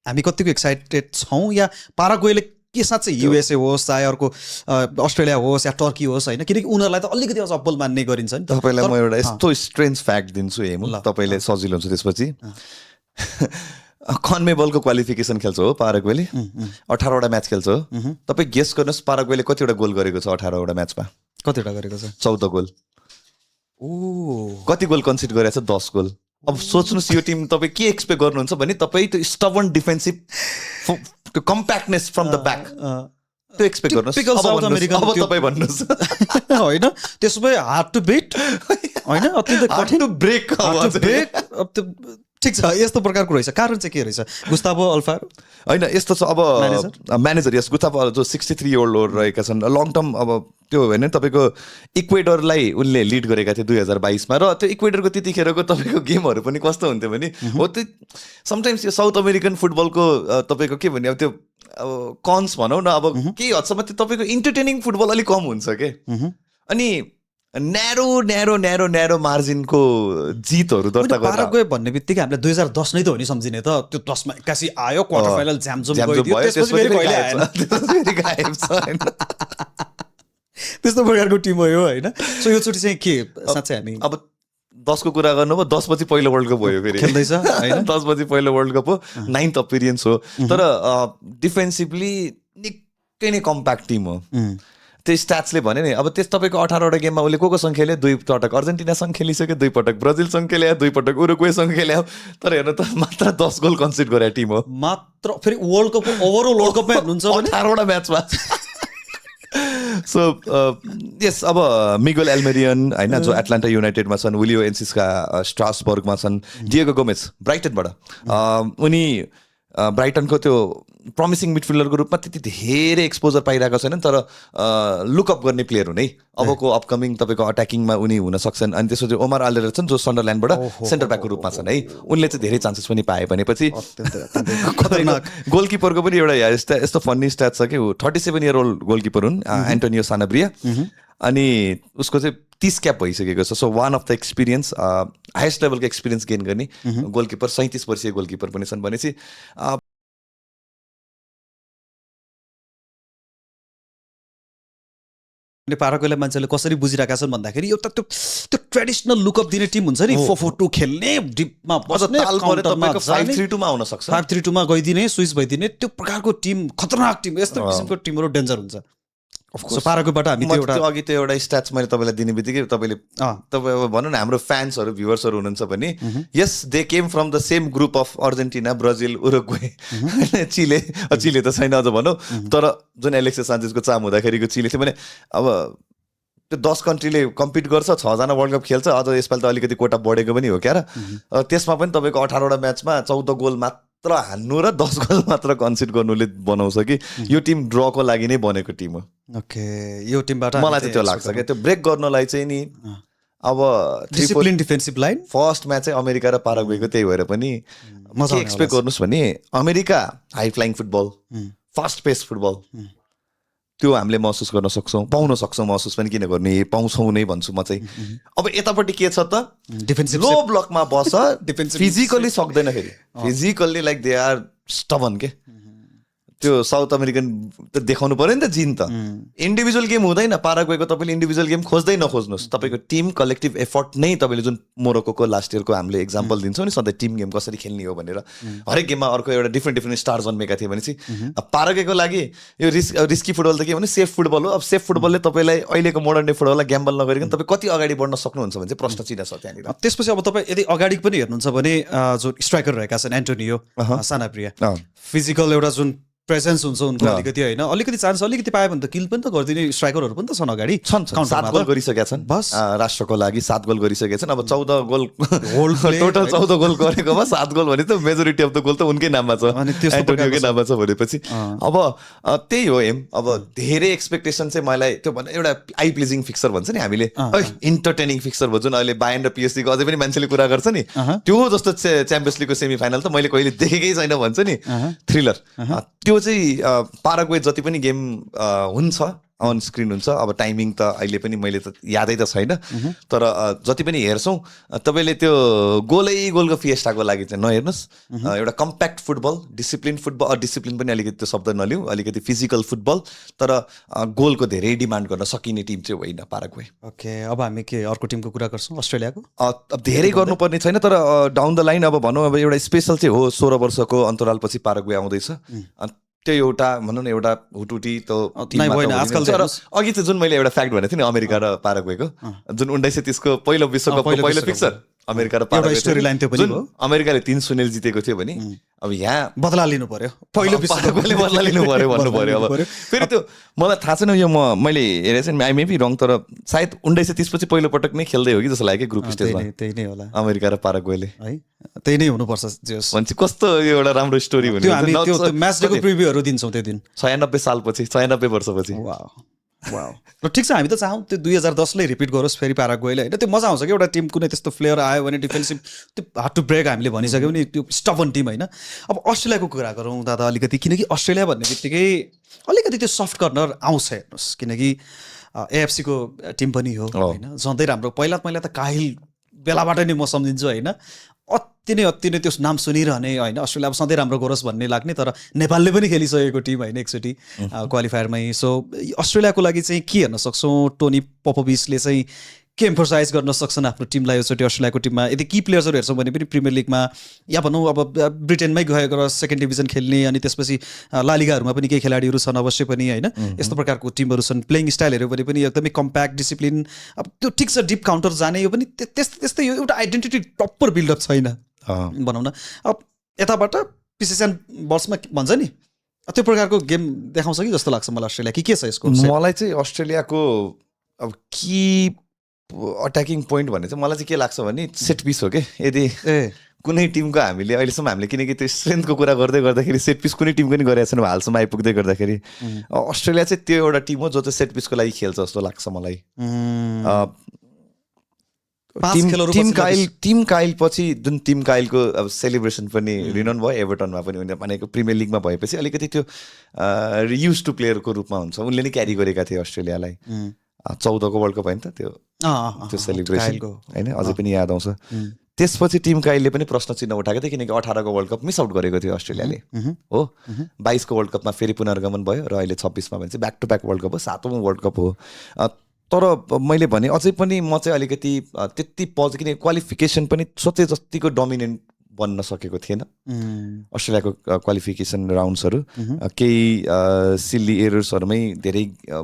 हामी कतिको एक्साइटेड छौँ, या पाराग्वेले के साँच्चै युएसए होस् चाहे अर्को अस्ट्रेलिया होस् या टर्की होस् होइन, किनकि उनीहरूलाई त अलिकति अझ अब्बल मान्ने गरिन्छ नि। तपाईँलाई म एउटा यस्तो स्ट्रेन्ज फ्याक्ट दिन्छु हेमु, तपाईँले सजिलो हुन्छ त्यसपछि। कन्मेबलको क्वालिफिकेसन खेल्छ हो पाराग्वेले, 18वटा म्याच खेल्छ हो। तपाईँ गेस गर्नुहोस् पाराग्वेले कतिवटा गोल गरेको छ 18वटा म्याचमा? कतिवटा गरेको छ? 14 गोल। कति गोल कन्सिड गरेको छ? 10 गोल। अब सोच्नुहोस् यो टिम तपाईँ के एक्सपेक्ट गर्नुहुन्छ भने तपाईँ त्यो स्टबर्न डिफेन्सिभ त्यो कम्प्याक्टनेस फ्रम द ब्याक त्यो एक्सपेक्ट गर्नुहोस्। अब तपाईँ भन्नुहोस् होइन, त्यसो भए हार्ड टु बिट होइन, अत्यन्तै कठिन टु ब्रेक। अब त्यो ठिक छ, यस्तो प्रकारको रहेछ। कारण चाहिँ के रहेछ? गुस्ताभो अल्फारो होइन यस्तो छ, अब म्यानेजर यस गुस्ताभो जो 63 year old रहेका छन्, लङ टर्म अब त्यो होइन तपाईँको इक्वेडरलाई उनले लिड गरेका थिए 2022 मा, र त्यो इक्वेडरको त्यतिखेरको तपाईँको गेमहरू पनि कस्तो हुन्थ्यो भने हो त्यो समटाइम्स यो साउथ अमेरिकन फुटबलको तपाईँको के भन्ने अब त्यो कन्स भनौँ न, अब केही हदसम्म त्यो तपाईँको इन्टरटेनिङ फुटबल अलिक कम हुन्छ के। अनि न्यारो मार्जिनको जितहरू दर्ता गरेर पाराग्वे भन्ने बित्तिकै हामीले 2010 नै त हो नि सम्झिने त। त्यो 10 मा 81 आयो, क्वार्टर फाइनल झ्यामझुम गइदियो, त्यसपछि फेरि कहिले आएन, त्यस्तो प्रकारको टिम हो यो होइन। सो यो चोटि चाहिँ के साँच्चै हामी अब 10 को कुरा गर्नु भयो, 10 पछि पहिलो वर्ल्ड कप भयो फेरि खेल्दैछ होइन, 10 पछि पहिलो वर्ल्ड कप हो, 9th अपियरेन्स हो, तर डिफेन्सिभली निकै नै कम्प्याक्ट टिम हो। त्यो स्ट्याट्सले भने नि अब त्यस तपाईँको 18वटा गेममा उसले कोसँग खेल्यो? 2 पटक अर्जेन्टिनासँग खेलिसक्यो, 2 पटक ब्राजिलसँग खेल्यो, 2 पटक उरुग्वेसँग खेल्यो, तर हेर्नु त मात्र 10 गोल कन्सिड गरे टिम हो मात्र। फेरि वर्ल्ड कपको ओभरअल वर्ल्ड कपमा हेर्नुहुन्छ भने 18वटा म्याचमा। सो यस अब मिगुएल एल्मेरियन होइन जो एटलान्टा युनाइटेडमा छन्, विलियो एन्सिसका स्ट्रासबर्गमा छन्, डिएगो गोमेज ब्राइटनबाट, उनी ब्राइटनको त्यो प्रमिसिङ मिडफिल्डरको रूपमा त्यति धेरै एक्सपोजर पाइरहेको छैन, तर लुकअप गर्ने प्लेयर हुन् है अबको अपकमिङ तपाईँको अट्याकिङमा उनी हुन सक्छन्। अनि त्यसपछि ओमर अल्डेरसन जो सन्डरल्यान्डबाट सेन्टर ब्याकको रूपमा छन् है, उनले चाहिँ धेरै चान्सेस पनि पाए भनेपछि गोलकिपरको पनि एउटा यस्तो फन्नी स्ट्याट छ कि 37 इयर ओल्ड गोलकिपर हुन् एन्टोनियो सानाब्रिया, अनि उसको चाहिँ 30 क्याप भइसकेको छ। So one of the experience highest लेभलको एक्सपिरियन्स गेन गर्ने गोलकिपर 37 वर्षीय गोलकिपर पनि छन् भनेपछि पाराग्वेलाई मान्छेले कसरी बुझिरहेका छन् भन्दाखेरि एउटा त्यो ट्रेडिसनल लुकअप दिने टिम हुन्छ नि, 4-4-2 खेल्ने, डिपमा बस्ने, 5-3-2 मा आउन सक्छ, 5-3-2 मा गइदिने, स्विच भइदिने, त्यो प्रकारको टिम खतरनाक टिम, यस्तो किसिमको टिमहरू डेन्जर हुन्छ। सो पाराग्वेबाट हामी त्यो एउटा अघि त्यो एउटा स्ट्याट्स मैले तपाईँलाई दिने बित्तिकै तपाईँ अब भनौँ न हाम्रो फ्यान्सहरू भ्युवर्सहरू हुनुहुन्छ भने यस they came from the same group of Argentina, Brazil, Uruguay, Chile त छैन अझ भनौँ, तर जुन एलेक्सिस सान्चेजको चाम हुँदाखेरिको चिले थियो भने अब त्यो 10 कन्ट्रीले कम्पिट गर्छ, 6 जना वर्ल्ड कप खेल्छ, अझ यसपालि त अलिकति कोटा बढेको पनि हो क्या र, त्यसमा पनि तपाईँको 18वटा म्याचमा 14 गोल मात्र हान्नु र 10 गोल मात्र कन्सिड गर्नुले बनाउँछ कि यो टिम ड्रको लागि नै बनेको टिम हो। ओके, यो टिमबाट मलाई चाहिँ त्यो लाग्छ क्या, त्यो ब्रेक गर्नलाई चाहिँ नि अब discipline defensive line first match चाहिँ अमेरिका र पाराग्वेको, त्यही भएर पनि के एक्सपेक्ट गर्नुहोस् भने America high flying football, fast पेस फुटबल त्यो हामीले महसुस गर्न सक्छौँ, पाउन सक्छौँ, महसुस पनि किन गर्ने, पाउँछौँ नै भन्छु म चाहिँ। अब यतापट्टि के छ त, डिफेन्सिभ लो ब्लकमा बस, फिजिकली सक्दैन, फेरि physically like they are stubborn के, त्यो साउथ अमेरिकन त देखाउनु पर्यो नि त जिन त। इन्डिभिजुअल गेम हुँदैन पाराग्वेको, तपाईँले इन्डिभिजुअल गेम खोज्दै नखोज्नुहोस्, तपाईँको टिम कलेक्टिभ एफर्ट नै तपाईँले जुन मोरोक्को लास्ट इयरको हामीले एक्जाम्पल दिन्छौँ नि सधैँ टिम गेम कसरी खेल्ने हो भनेर, हरेक गेममा अर्को एउटा डिफ्रेन्ट स्टार जन्मेका थिए भनेपछि पाराग्वेको लागि यो रिस्की फुटबल त के भने सेफ फुटबल हो। अब सेफ फुटबलले तपाईँलाई अहिलेको मोडर्न डे फुटबललाई ग्याम्बल नगरिकन तपाईँ कति अगाडि बढ्न सक्नुहुन्छ भने चाहिँ प्रश्न चिन्ह छ त्यहाँनिर। त्यसपछि अब तपाईँ यदि अगाडि पनि हेर्नुहुन्छ भने जो स्ट्राइकर रहेका छन् एन्टोनियो सानाब्रिया, फिजिकल एउटा जुन प्रेजेन्स हुन्छ उनको अलिकति होइन, अलिकति चान्स अलिकति पायो भने त किल पनि त गरिदिने स्ट्राइकरहरू पनि त छन् अगाडि, 7 गोल गरिसकेका छन् बस राष्ट्रको लागि, 7 गोल गरिसकेका छन्। अब 14 गोल टोटल 14 गोल गरेकोमा 7 गोल भने त मेजोरिटी अफ द गोल त उनकै नाममा छ, एन्टोनियोकै नाममा छ भनेपछि अब त्यही हो एम। अब धेरै एक्सपेक्टेसन चाहिँ मलाई त्यो भन्दा एउटा आई प्लिजिङ फिक्सर भन्छ नि हामीले, इन्टरटेनिङ फिक्सर भन्छ जुन अहिले बायर्न र पिएसजीको अझै पनि मान्छेले कुरा गर्छ नि, त्यो जस्तो च्याम्पियन्स लिगको सेमी फाइनल त मैले कहिले देखेकै छैन भन्छ नि, थ्रिलर। त्यो चाहिँ पाराग्वे जति पनि गेम हुन्छ अन स्क्रिन हुन्छ, अब टाइमिङ त अहिले पनि मैले त यादै त छैन, तर जति पनि हेर्छौँ तपाईँले त्यो गोलको फिएस्टाको लागि चाहिँ नहेर्नुहोस्, एउटा compact football, discipline football, discipline पनि अलिकति त्यो शब्द नलिउँ, अलिकति फिजिकल फुटबल, तर गोलको धेरै डिमान्ड गर्न सकिने टिम चाहिँ होइन पाराग्वे। ओके, अब हामी के अर्को टिमको कुरा गर्छौँ अस्ट्रेलियाको? अब धेरै गर्नुपर्ने छैन, तर डाउन द लाइन अब भनौँ अब एउटा स्पेसल चाहिँ हो, 16 वर्षको अन्तरालपछि पाराग्वे आउँदैछ, त्यो एउटा भनौँ न एउटा हुटुटी त आजकल। तर अघि चाहिँ जुन मैले एउटा फ्याक्ट भनेको थिएँ नि अमेरिका र पाराग्वेको, जुन 1930 को पहिलो विश्वकपको पहिलो फिक्सर अमेरिका र पाराग्वे, जुन अमेरिकाले 3-0 जितेको थियो भने अब यहाँ बदला लिनु पर्यो, पहिलो पाराग्वेले बदला लिनु पर्यो भन्नु पर्यो। अब फेरि त्यो मलाई थाहा छैन, यो मैले हेरेको छु आई मे बी रङ, तर सायद 1930 पछि पहिलो पटक नै खेल्दै हो कि जस्तो लाग्यो ग्रुप स्टेजमा, त्यही नै होला अमेरिका र पाराग्वेले है, त्यही नै हुनुपर्छ। भन्छ कस्तो एउटा राम्रो स्टोरी भन्यो, हामी त्यो म्याच डेको प्रिभ्यूहरू दिन्छौँ त्यो दिन 96 सालपछि, 96 वर्षपछि। वाउ, ठिक छ, हामी त चाहौँ त्यो 2010 रिपिट गरोस् फेरि पाराग्वेले होइन, त्यो मजा आउँछ कि एउटा टिम कुनै त्यस्तो प्लेयर आयो भने डिफेन्सिभ, त्यो हार्ड टु ब्रेक हामीले भनिसक्यौँ नि, त्यो स्टबन टिम होइन। अब अस्ट्रेलियाको कुरा गरौँ दादा अलिकति, किनकि अस्ट्रेलिया भन्ने बित्तिकै अलिकति त्यो सफ्ट कर्नर आउँछ हेर्नुहोस्, किनकि एएफसीको टिम पनि हो होइन, झन्डै राम्रो। पहिला त काहिल बेलाबाट नै म सम्झिन्छु होइन, अति नै त्यो नाम सुनिरहने होइन, अस्ट्रेलिया अब सधैँ राम्रो गरोस् भन्ने लाग्ने, तर नेपालले पनि खेलिसकेको टिम होइन एकचोटि क्वालिफायरमै। सो अस्ट्रेलियाको लागि चाहिँ के हेर्न सक्छौँ, टोनी पोपोभिचले चाहिँ के एम्फोसाइज गर्न सक्छन् आफ्नो टिमलाई यसचोटि अस्ट्रेलियाको टिममा? यदि की प्लेयर्सहरू हेर्छौँ भने पनि प्रिमियर लिगमा या भनौँ अब ब्रिटेनमै गएर सेकेन्ड डिभिजन खेल्ने, अनि त्यसपछि लालिगाहरूमा पनि केही खेलाडीहरू छन् अवश्य पनि होइन, यस्तो प्रकारको टिमहरू छन्। प्लेइङ स्टाइल हेऱ्यो भने पनि एकदमै कम्प्याक्ट, डिसिप्लिन, अब त्यो ठिक छ डिप काउन्टर जाने, यो पनि त्यस्तै यो एउटा आइडेन्टिटी प्रपर बिल्डअप छैन भनौँ न। अब यताबाट पिसेसन बल्समा भन्छ नि त्यो प्रकारको गेम देखाउँछ कि जस्तो लाग्छ मलाई अस्ट्रेलिया, के छ यसको? मलाई चाहिँ अस्ट्रेलियाको अब कि अट्याकिङ पोइन्ट भन्ने चाहिँ मलाई चाहिँ के लाग्छ भने सेट पिस हो कि, यदि कुनै टिमको हामीले अहिलेसम्म हामीले किनकि त्यो स्ट्रेन्थको कुरा गर्दै गर्दाखेरि सेट पिस कुनै टिमको नि गरेको छैन हालसम्म आइपुग्दै गर्दाखेरि अस्ट्रेलिया चाहिँ त्यो एउटा टिम हो जो चाहिँ सेट पिसको लागि खेल्छ जस्तो लाग्छ मलाई टिम काइल पछि जुन टिम काइलको अब सेलिब्रेसन पनि रिनोन भयो एभर्टनमा पनि उनीहरूले भनेको प्रिमियर लिगमा भएपछि अलिकति त्यो युज टु प्लेयरको रूपमा हुन्छ उनले नै क्यारी गरेका थिए अस्ट्रेलियालाई 14को वर्ल्ड कप होइन त त्यो सेलिब्रेसन होइन अझै पनि याद आउँछ त्यसपछि टिम काइलले पनि प्रश्न चिन्ह उठाएको थियो किनकि 18को वर्ल्ड कप मिस आउट गरेको थियो अस्ट्रेलियाले हो 22को वर्ल्ड कपमा फेरि पुनर्गमन भयो र अहिले 26मा भने चाहिँ back to back world Cup हो 7औं वर्ल्ड कप हो तर मैले भने अझै पनि म चाहिँ अलिकति त्यति किनकि क्वालिफिकेसन पनि सोचे जतिको डोमिनेन्ट बन्न सकेको थिएन अस्ट्रेलियाको क्वालिफिकेसन राउन्ड्सहरू केही सिल्ली एरर्सहरूमै धेरै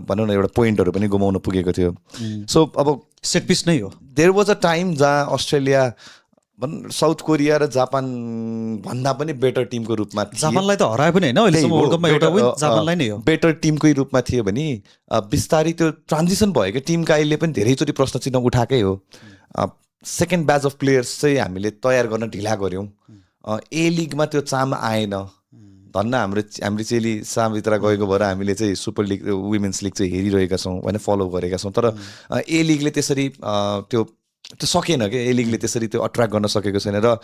भनौँ न एउटा पोइन्टहरू पनि गुमाउन पुगेको थियो सो अब सेट पिस नै हो देयर वाज अ टाइम जहाँ अस्ट्रेलिया साउथ कोरिया र जापान भन्दा पनि बेटर टिमको रूपमा जापानलाई त हराए पनि होइन अहिलेसम्म वर्ल्ड कपमा एउटा विन जापानलाई नै हो बेटर टिमकै रूपमा थियो भने बिस्तारै त्यो ट्रान्जिसन भयो क्या टिम काइलले पनि धेरैचोटि प्रश्न चिन्ह उठाएकै हो सेकेन्ड ब्याच अफ प्लेयर्स चाहिँ हामीले तयार गर्न ढिला गऱ्यौँ ए लिगमा त्यो चाम आएन धन्न हाम्रो चेली सामभित्र गएको भएर हामीले चाहिँ सुपर लिग वुमेन्स लिग चाहिँ हेरिरहेका छौँ होइन फलो गरेका छौँ तर ए लिगले त्यसरी त्यो सकेन क्या ए लिगले त्यसरी त्यो अट्र्याक्ट गर्न सकेको छैन र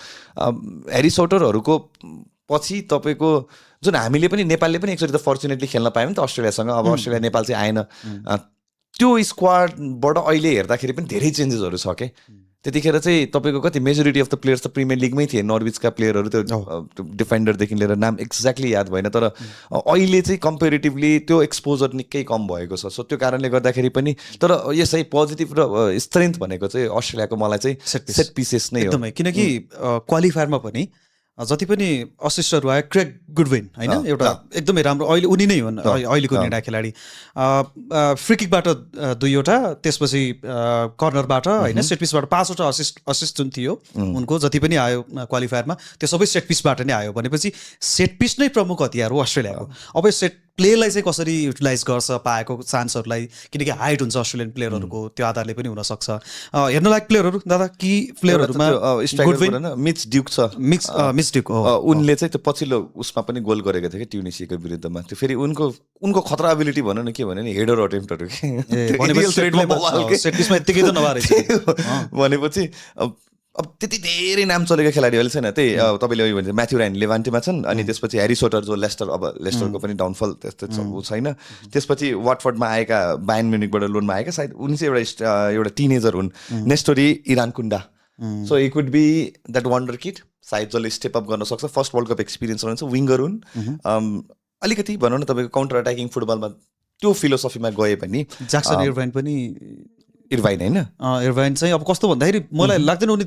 ह्यारी सोटरहरूको पछि तपाईँको जुन हामीले पनि नेपालले पनि एकचोटि त फर्चुनेटली खेल्न पायौँ नि त अस्ट्रेलियासँग अब अस्ट्रेलिया नेपाल चाहिँ आएन त्यो स्क्वाडबाट अहिले हेर्दाखेरि पनि धेरै चेन्जेसहरू छ क्या त्यतिखेर चाहिँ तपाईँको कति मेजोरिटी अफ द प्लेयर्स त प्रिमियर लिगमै थिए नर्विचका प्लेयरहरू त्यो डिफेन्डरदेखि लिएर नाम एक्ज्याक्टली याद भएन तर अहिले चाहिँ कम्पेरिटिभली त्यो एक्सपोजर निकै कम भएको छ सो त्यो कारणले गर्दाखेरि पनि तर यसै पोजिटिभ र स्ट्रेन्थ भनेको चाहिँ अस्ट्रेलियाको मलाई चाहिँ सेट पिसेस नै हो एकदमै किनकि क्वालिफायरमा पनि जति पनि असिस्टहरू आयो क्रेग गुडविन होइन एउटा एकदमै राम्रो अहिले उनी नै हुन् अहिलेको निर्णय खेलाडी फ्रिकिकबाट 2वटा त्यसपछि कर्नरबाट होइन सेट पिसबाट 5वटा असिस्ट जुन थियो उनको जति पनि आयो क्वालिफायरमा त्यो सबै सेट पिसबाट नै आयो भनेपछि सेट पिस नै प्रमुख हतियार हो अस्ट्रेलियाको अब सेट प्लेयरलाई चाहिँ कसरी युटिलाइज गर्छ पाएको चान्सहरूलाई किनकि हाइट हुन्छ अस्ट्रेलियन प्लेयरहरूको त्यो आधारले पनि हुनसक्छ हेर्न लायक प्लेयरहरू दादा कि प्लेयरहरूमा मिच ड्युक छ मिच ड्युक उनले चाहिँ त्यो पछिल्लो उसमा पनि गोल गरेको थियो कि ट्युनिसियाको विरुद्धमा त्यो फेरि उनको खतरा एबिलिटी भनौँ न के भन्यो नि हेडर अटेम्प्टहरू भनेपछि अब त्यति धेरै नाम चलेको खेलाडी अहिले छैन त्यही तपाईँले उयो भन्छ म्याथ्यु राइन लेभान्टीमा छन् अनि त्यसपछि ह्यारी सोटर जो लेस्टरको पनि डाउनफल त्यस्तो छैन त्यसपछि वाटफोर्डमा आएका बायर्न म्युनिकबाट लोनमा आएका सायद उनी चाहिँ एउटा टिनेजर हुन् Nestory Irankunda so it could be that wonder kid सायद जसले स्टेप अप गर्न सक्छ फर्स्ट वर्ल्ड कप एक्सपिरियन्स रहन्छ विङ्गर हुन् अलिकति भनौँ न तपाईँको काउन्टर अट्याकिङ फुटबलमा त्यो फिलोसफीमा गए पनि ज्याक्सन इर्भाइन पनि इर्भाइन होइन इर्भाइन चाहिँ अब कस्तो भन्दाखेरि मलाई लाग्दैन उनी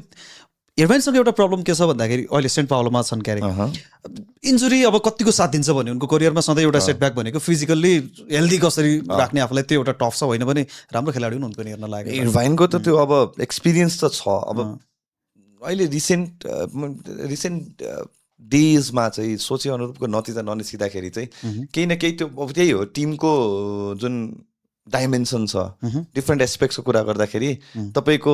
इर्भाइनसँग एउटा प्रब्लम के छ भन्दाखेरि अहिले सेन्ट पाउलोमा छन् क्यारे इन्जुरी अब कतिको साथ दिन्छ भने उनको करियरमा सधैँ एउटा सेटब्याक भनेको फिजिकल्ली हेल्दी कसरी राख्ने आफूलाई त्यो एउटा टफ छ होइन भने राम्रो खेलाडी हुन् उनको हेर्न लाग्यो इर्भाइनको त त्यो अब एक्सपिरियन्स त छ अब अहिले रिसेन्ट डेजमा चाहिँ सोचे अनुरूपको नतिजा ननिस्किँदाखेरि चाहिँ केही न केही त्यो अब त्यही हो टिमको जुन डाइमेन्सन छ डिफ्रेन्ट एस्पेक्ट्सको कुरा गर्दाखेरि तपाईँको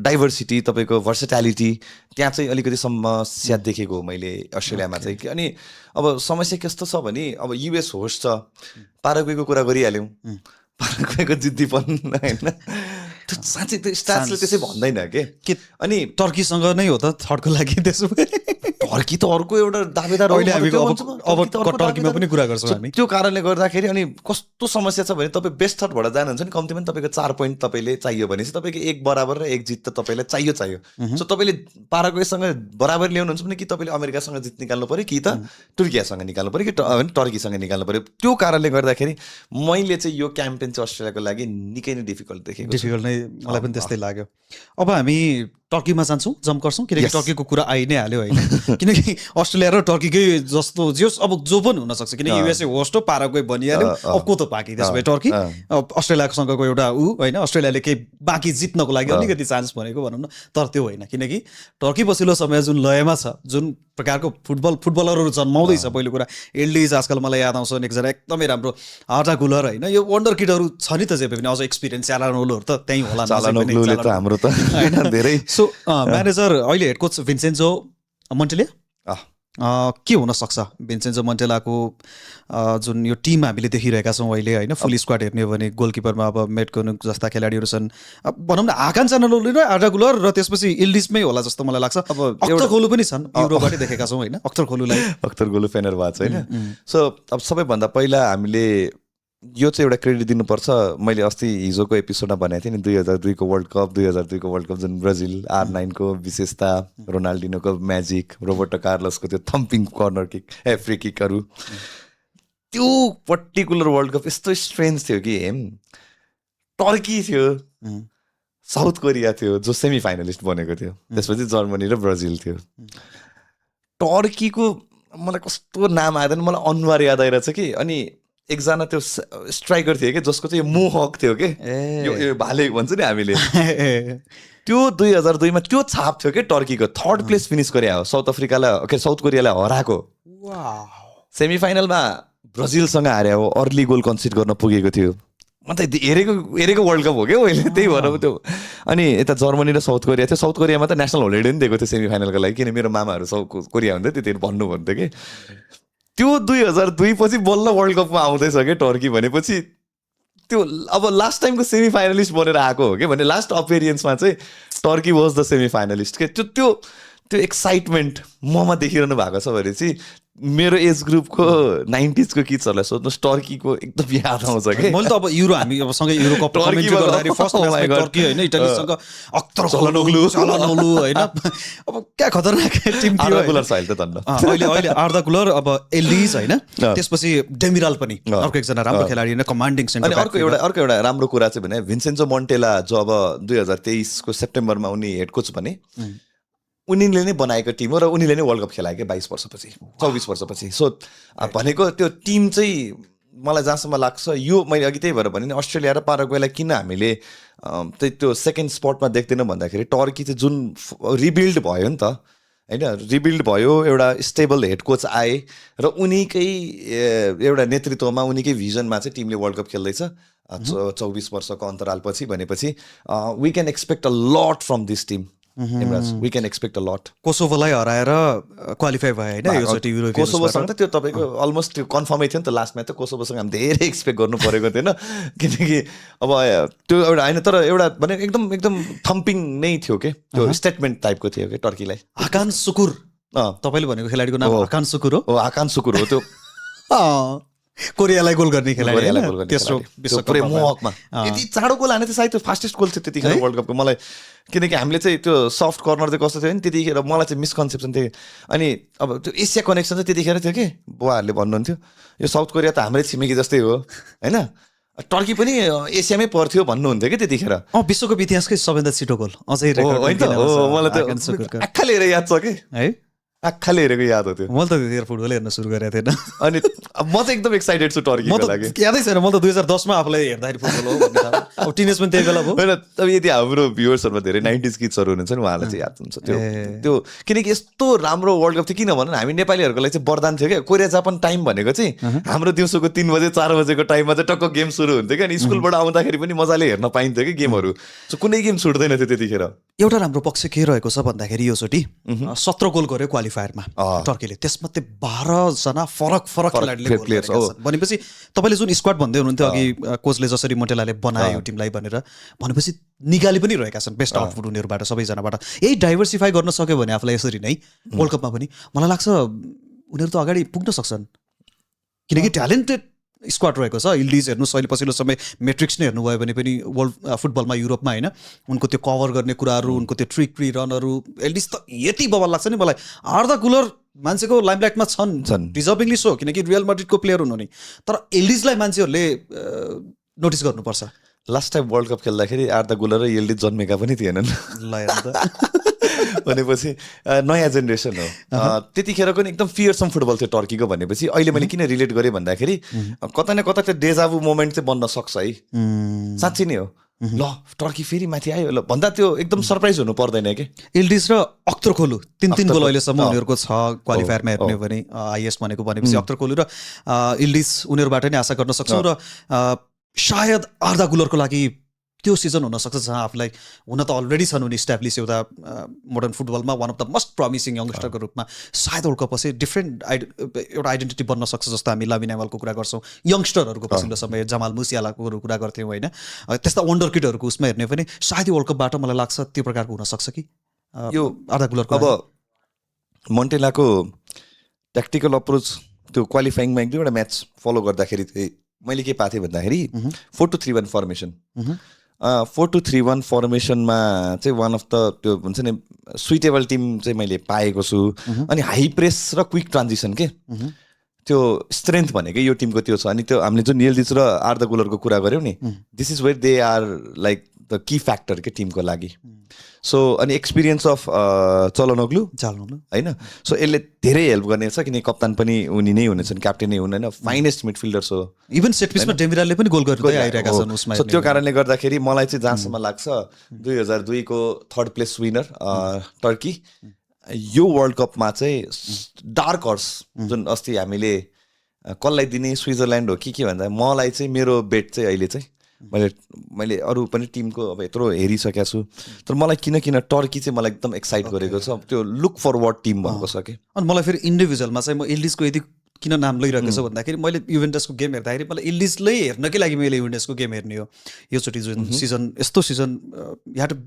डाइभर्सिटी तपाईँको भर्सेटालिटी त्यहाँ चाहिँ अलिकति समस्या देखेको हो मैले अस्ट्रेलियामा चाहिँ अनि अब समस्या कस्तो छ भने अब युएस होस्ट छ पाराग्वेको कुरा गरिहाल्यौँ पाराग्वेको जिद्दीपन होइन साँच्चै त्यो स्टार्सले त्यसै भन्दैन के अनि टर्कीसँग नै हो त थर्डको लागि त्यसो टर्की त अर्को एउटा दावेदार अब टर्कीमा पनि कुरा गर्छौँ हामी त्यो कारणले गर्दाखेरि अनि कस्तो समस्या छ भने तपाईँ बेस्ट थर्डबाट जानुहुन्छ नि कम्तीमा तपाईँको 4 पोइन्ट तपाईँले चाहियो भनेपछि तपाईँको 1 बराबर र 1 जित त तपाईँलाई चाहियो सो तपाईँले पाराग्वेसँग बराबर ल्याउनुहुन्छ भने कि तपाईँले अमेरिकासँग जित निकाल्नु पऱ्यो कि त तुर्कियासँग निकाल्नु पऱ्यो कि टर्कीसँग निकाल्नु पऱ्यो त्यो कारणले गर्दाखेरि मैले चाहिँ यो क्याम्पेन चाहिँ अस्ट्रेलियाको लागि निकै नै डिफिकल्ट देखेको नै मलाई पनि त्यस्तै लाग्यो अब हामी टर्कीमा जान्छौँ जम्प गर्छौँ किनकि टर्कीको कुरा आइ नै हाल्यो होइन किनकि अस्ट्रेलिया र टर्कीकै जस्तो अब जो पनि हुनसक्छ किनकि युएसए होस्ट हो पाराग्वे भनिहाल्यो अब को त बाँकी त्यसो भए टर्की अस्ट्रेलियासँगको एउटा होइन अस्ट्रेलियाले केही बाँकी जित्नको लागि अलिकति चान्स भनेको भनौँ न तर त्यो होइन किनकि टर्की पछिल्लो समय जुन लयमा छ जुन प्रकारको फुटबलरहरू जन्माउँदैछ पहिलो कुरा एल्डिज आजकल मलाई याद आउँछ एकजना एकदमै राम्रो हार्टा गुलर होइन यो वन्डर किडहरू छ नि त जे पनि अझ एक्सपिरियन्स चालानोलहरू त त्यहीँ होला चालानोलुले त हाम्रो त होइन धेरै सो म्यानेजर अहिले हेड कोच भिन्सेन्जो मोन्टेला के हुनसक्छ भिन्सेन्जो मोन्टेलाको जुन यो टिम हामीले देखिरहेका छौँ अहिले होइन फुल स्क्वाड हेर्ने हो भने गोलकिपरमा अब मेटकोनुक जस्ता खेलाडीहरू छन् भनौँ न आकान चानोली र आर्डा गुलर र त्यसपछि इल्डिसमै होला जस्तो मलाई लाग्छ अब अख्तर खोलु पनि छन् युरोबाटै देखेका छौँ होइन अख्तर खोलु फेनरबाच होइन सो अब सबैभन्दा पहिला हामीले यो चाहिँ एउटा क्रेडिट दिनुपर्छ मैले अस्ति हिजोको एपिसोडमा भनेको थिएँ नि 2002को वर्ल्ड कप जुन ब्राजिल R9 को विशेषता रोनाल्डिनोको म्याजिक रोबर्टो कार्लोसको त्यो थम्पिङ कर्नर किक फ्री किकहरू त्यो पर्टिकुलर वर्ल्ड कप यस्तो स्ट्रेन्ज थियो कि टर्की थियो साउथ कोरिया थियो जो सेमी फाइनलिस्ट बनेको थियो त्यसपछि जर्मनी र ब्राजिल थियो टर्कीको मलाई कस्तो नाम आएन मलाई अनुहार याद आइरहेछ कि अनि एकजना त्यो स्ट्राइकर थियो कि जसको चाहिँ मोहक थियो कि यो भाले भन्छ नि हामीले त्यो 2002मा त्यो छाप थियो कि टर्कीको 3rd प्लेस फिनिस गरे हो साउथ कोरियालाई हराएको सेमी फाइनलमा ब्राजिलसँग हारे हो अर्ली गोल कन्सिड गर्न पुगेको थियो म त हेरेको वर्ल्ड कप हो क्या मैले त्यही भएर त्यो अनि यता जर्मनी र साउथ कोरिया थियो साउथ कोरियामा त नेसनल होलिडे पनि दिएको थियो सेमी फाइनलको लागि किन मेरो मामाहरू साउथ कोरिया हुन्थ्यो त्यतिखेर भन्नु भन्थ्यो कि त्यो 2002 पछि बल्ल वर्ल्ड कपमा आउँदैछ क्या टर्की भनेपछि त्यो अब लास्ट टाइमको सेमी फाइनलिस्ट बनेर आएको हो कि भने लास्ट अपियरेन्समा चाहिँ Turkey was the semi finalist के त्यो एक्साइटमेन्ट ममा देखिरहनु भएको छ भने चाहिँ मेरो एज ग्रुपको 90s को किड्सहरूलाई सोध्नुहोस् टर्कीको एकदम याद आउँछ कि मैले त अब युरो हामी अब सँगै युरो कप कमेन्ट्री गर्दाखेरि फर्स्ट म्याचमा टर्की होइन इटालीसँग अख्तर चालानोग्लु होइन अब क्या खतरनाक टिम थियो आर्दा गुलर छ अहिले त धन्न अहिले आर्दा गुलर अब एल्डिज होइन त्यसपछि डेमिराल पनि अर्को एकजना राम्रो खेलाडी होइन कमान्डिङ सेन्टर अनि अर्को एउटा राम्रो कुरा चाहिँ भने भिन्सेन्जो मोन्टेला जो अब 2023 को सेप्टेम्बरमा उनी हेड कोच बने उनीले नै बनाएको टिम हो र उनीले नै वर्ल्ड कप खेलायो क्या 24 वर्षपछि सो भनेको त्यो टिम चाहिँ मलाई जहाँसम्म लाग्छ यो मैले अघि त्यही भएर भने नि अस्ट्रेलिया र पाराग्वेलाई किन हामीले त्यही त्यो सेकेन्ड स्पटमा देख्दैनौँ भन्दाखेरि टर्की चाहिँ जुन रिबिल्ड भयो नि त होइन रिबिल्ड भयो एउटा स्टेबल हेड कोच आए र उनीकै एउटा नेतृत्वमा उनीकै भिजनमा चाहिँ टिमले वर्ल्ड कप खेल्दैछ 24 वर्षको अन्तरालपछि भनेपछि we can expect a lot from this team we can expect a lot कोसोभोलाई हराएर क्वालिफाई भयो होइन योचोटि युरोपियन कोसोभोसँग त त्यो तपाईँको अलमोस्ट त्यो कन्फर्मै थियो नि त लास्टमा त कोसोभोसँग हामी धेरै एक्सपेक्ट गर्नु परेको थिएन किनकि अब त्यो एउटा होइन तर एउटा भने एकदम थम्पिङ नै थियो कि त्यो स्टेटमेन्ट टाइपको थियो कि टर्कीलाई हाकान सुकुर तपाईँले भनेको खेलाडीको नाम हाकान सुकुर हो हाकान सुकुर हो त्यो कोरियालाई गोल गर्ने खेलाडी तेस्रो विश्वकपमा मोहकमा यति चाँडो गोल हाने त सायद फास्टेस्ट गोल थियो त्यतिखेर वर्ल्ड कपको मलाई किनकि हामीले चाहिँ त्यो सफ्ट कर्नर चाहिँ कस्तो थियो नि त्यतिखेर मलाई चाहिँ मिसकन्सेप्सन थियो अनि अब त्यो एसिया कनेक्सन चाहिँ त्यतिखेर थियो कि बुवाहरूले भन्नुहुन्थ्यो यो साउथ कोरिया त हाम्रै छिमेकी जस्तै हो होइन टर्की पनि एसियामै पर्थ्यो भन्नुहुन्थ्यो कि त्यतिखेर विश्वकप इतिहासकै सबैभन्दा छिटो गोल अझै मलाई त आँखा लिएर याद छ कि है आँखाले हेरेको याद हो त्यो मैले त त्यतिखेर फुटबल हेर्न सुरु गरेको थिएन अनि म चाहिँ एकदम एक्साइटेड छु टर्कीको लागि यादै छैन म त 2010 मा आफूलाई हेर्दाखेरि फुटबल हो भन्ने अब टिनेज पनि त्यही बेला भयो होइन अब यदि हाम्रो भ्युअर्सहरूमा धेरै 90s किड्सहरू हुनुहुन्छ नि उहाँलाई चाहिँ याद हुन्छ त्यो किनकि यस्तो राम्रो वर्ल्ड कप थियो किन भन्नु हामी नेपालीहरूको लागि चाहिँ वरदान थियो क्या कोरिया जापान टाइम भनेको चाहिँ हाम्रो दिउँसोको 3 बजे 4 बजेको टाइममा चाहिँ टक्क गेम सुरु हुन्थ्यो क्या अनि स्कुलबाट आउँदाखेरि पनि मजाले हेर्न पाइन्थ्यो कि गेमहरू सो कुनै गेम छुट्दैन थियो त्यतिखेर एउटा राम्रो पक्ष के रहेको छ भन्दाखेरि योचोटि 17 गोल गर्यो क्वालिफायरमा टर्कीले त्यसमध्ये 12 जना फरक खेलाडीले गोल गरेका छन् भनेपछि तपाईले जुन स्क्वाड भन्दै हुनुहुन्थ्यो अघि कोचले जसरी मोन्टेलाले बनायो टिमलाई भनेर भनेपछि निगाली पनि रहेका छन् बेस्ट आउटपुट उनीहरूबाट सबैजनाबाट यही डाइभर्सिफाई गर्न सक्यो भने आफूलाई यसरी नै वर्ल्ड कपमा पनि मलाई लाग्छ उनीहरू त अगाडि पुग्न सक्छन् किनकि ट्यालेन्टेड स्क्वाड रहेको छ इल्डिज हेर्नुहोस् अहिले पछिल्लो समय मेट्रिक्स नै हेर्नुभयो भने पनि वर्ल्ड फुटबलमा युरोपमा होइन उनको त्यो कभर गर्ने कुराहरू उनको त्यो ट्रिक फ्री रनहरू एल्डिज त यति बवाल लाग्छ नि मलाई आर्दा गुलर मान्छेको लाइमलाइटमा छन् डिजर्भिङली सो किनकि रियल माड्रिडको प्लेयर हुनु नि तर एल्डिजलाई मान्छेहरूले नोटिस गर्नुपर्छ लास्ट टाइम वर्ल्ड कप खेल्दाखेरि आर्दा गुलर र एल्डिज जन्मेका पनि थिएनन् भनेपछि नयाँ जेनेरेसन हो त्यतिखेरको नि एकदम फियरसम फुटबल थियो टर्कीको भनेपछि अहिले मैले किन रिलेट गरेँ भन्दाखेरि कता न कता त्यो डेजाभु मोमेन्ट चाहिँ बन्न सक्छ है साँच्ची नै हो ल टर्की फेरि माथि आयो ल भन्दा त्यो एकदम सरप्राइज हुनु पर्दैन कि एल्डिज र अख्तर खोलु 3 गोल अहिलेसम्म उनीहरूको छ क्वालिफायरमा हेर्ने हो भने हाइएस्ट भनेको भनेपछि अख्तर खोलु र एल्डिज उनीहरूबाट नै आशा गर्न सक्छौँ र सायद आर्दा गुलरको लागि त्यो सिजन हुनसक्छ जहाँ आफूलाई हुन त अलरेडी छन् उनी इस्टाब्लिस एउटा मोडर्न फुटबलमा one of the most promising यङ्गस्टरको रूपमा सायद वर्ल्ड कप पछि डिफ्रेन्ट एउटा आइडेन्टिटी बन्न सक्छ जस्तो हामी लामिन यामालको कुरा गर्छौँ यङ्गस्टरहरूको पछिल्लो समय जमाल मुसियालाको कुरा गर्थ्यौँ होइन त्यस्ता वन्डर किडहरूको उसमा हेर्ने पनि सायद यो वर्ल्ड कपबाट मलाई लाग्छ त्यो प्रकारको हुनसक्छ कि यो आधा गुलरको अब मोन्टेलाको ट्याक्टिकल अप्रोच त्यो क्वालिफाइङमा एक दुईवटा म्याच फलो गर्दाखेरि मैले के पाएको थिएँ भन्दाखेरि 4-2-3-1 फर्मेसन 4-2-3-1 फर्मेसनमा चाहिँ वान अफ द त्यो हुन्छ नि सुइटेबल टिम चाहिँ मैले पाएको छु अनि हाई प्रेस र क्विक ट्रान्जिसन के त्यो स्ट्रेन्थ भनेकै यो टिमको त्यो छ अनि त्यो हामीले जुन नियलजित र आर्दा गुलरको कुरा गऱ्यौँ नि this is where they are like the key factor के टिमको लागि सो अनि एक्सपिरियन्स अफ चलनोग्लु होइन सो यसले धेरै हेल्प गर्नेछ किनकि कप्तान पनि उनी नै हुनेछन् क्याप्टेन नै हुन् होइन फाइनेस्ट मिडफिल्डर्स हो इभन सेट पिसमा डेमिरालले पनि गोल गर्दै आइरहेका छन् उसमा सो त्यो कारणले गर्दाखेरि मलाई चाहिँ जहाँसम्म लाग्छ 2002 को 3rd प्लेस विनर टर्की यो वर्ल्ड कपमा चाहिँ डार्क हर्स जुन अस्ति हामीले कसलाई दिने स्विजरल्यान्ड हो कि भन्दा मलाई चाहिँ मेरो बेट चाहिँ अहिले चाहिँ मैले अरू पनि टिमको अब यत्रो हेरिसकेको छु तर मलाई किन टर्की चाहिँ मलाई एकदम एक्साइट गरेको छ त्यो लुक फरवर्ड टिम भएको छ कि अनि मलाई फेरि इन्डिभिजुअलमा चाहिँ म इल्डिजको यदि किन नाम लैरहेको छ भन्दाखेरि मैले युभेन्टसको गेम हेर्दाखेरि मलाई इल्डिजलै हेर्नकै लागि मैले युभेन्टसको गेम हेर्ने हो योचोटि जुन सिजन यस्तो सिजन यहाँ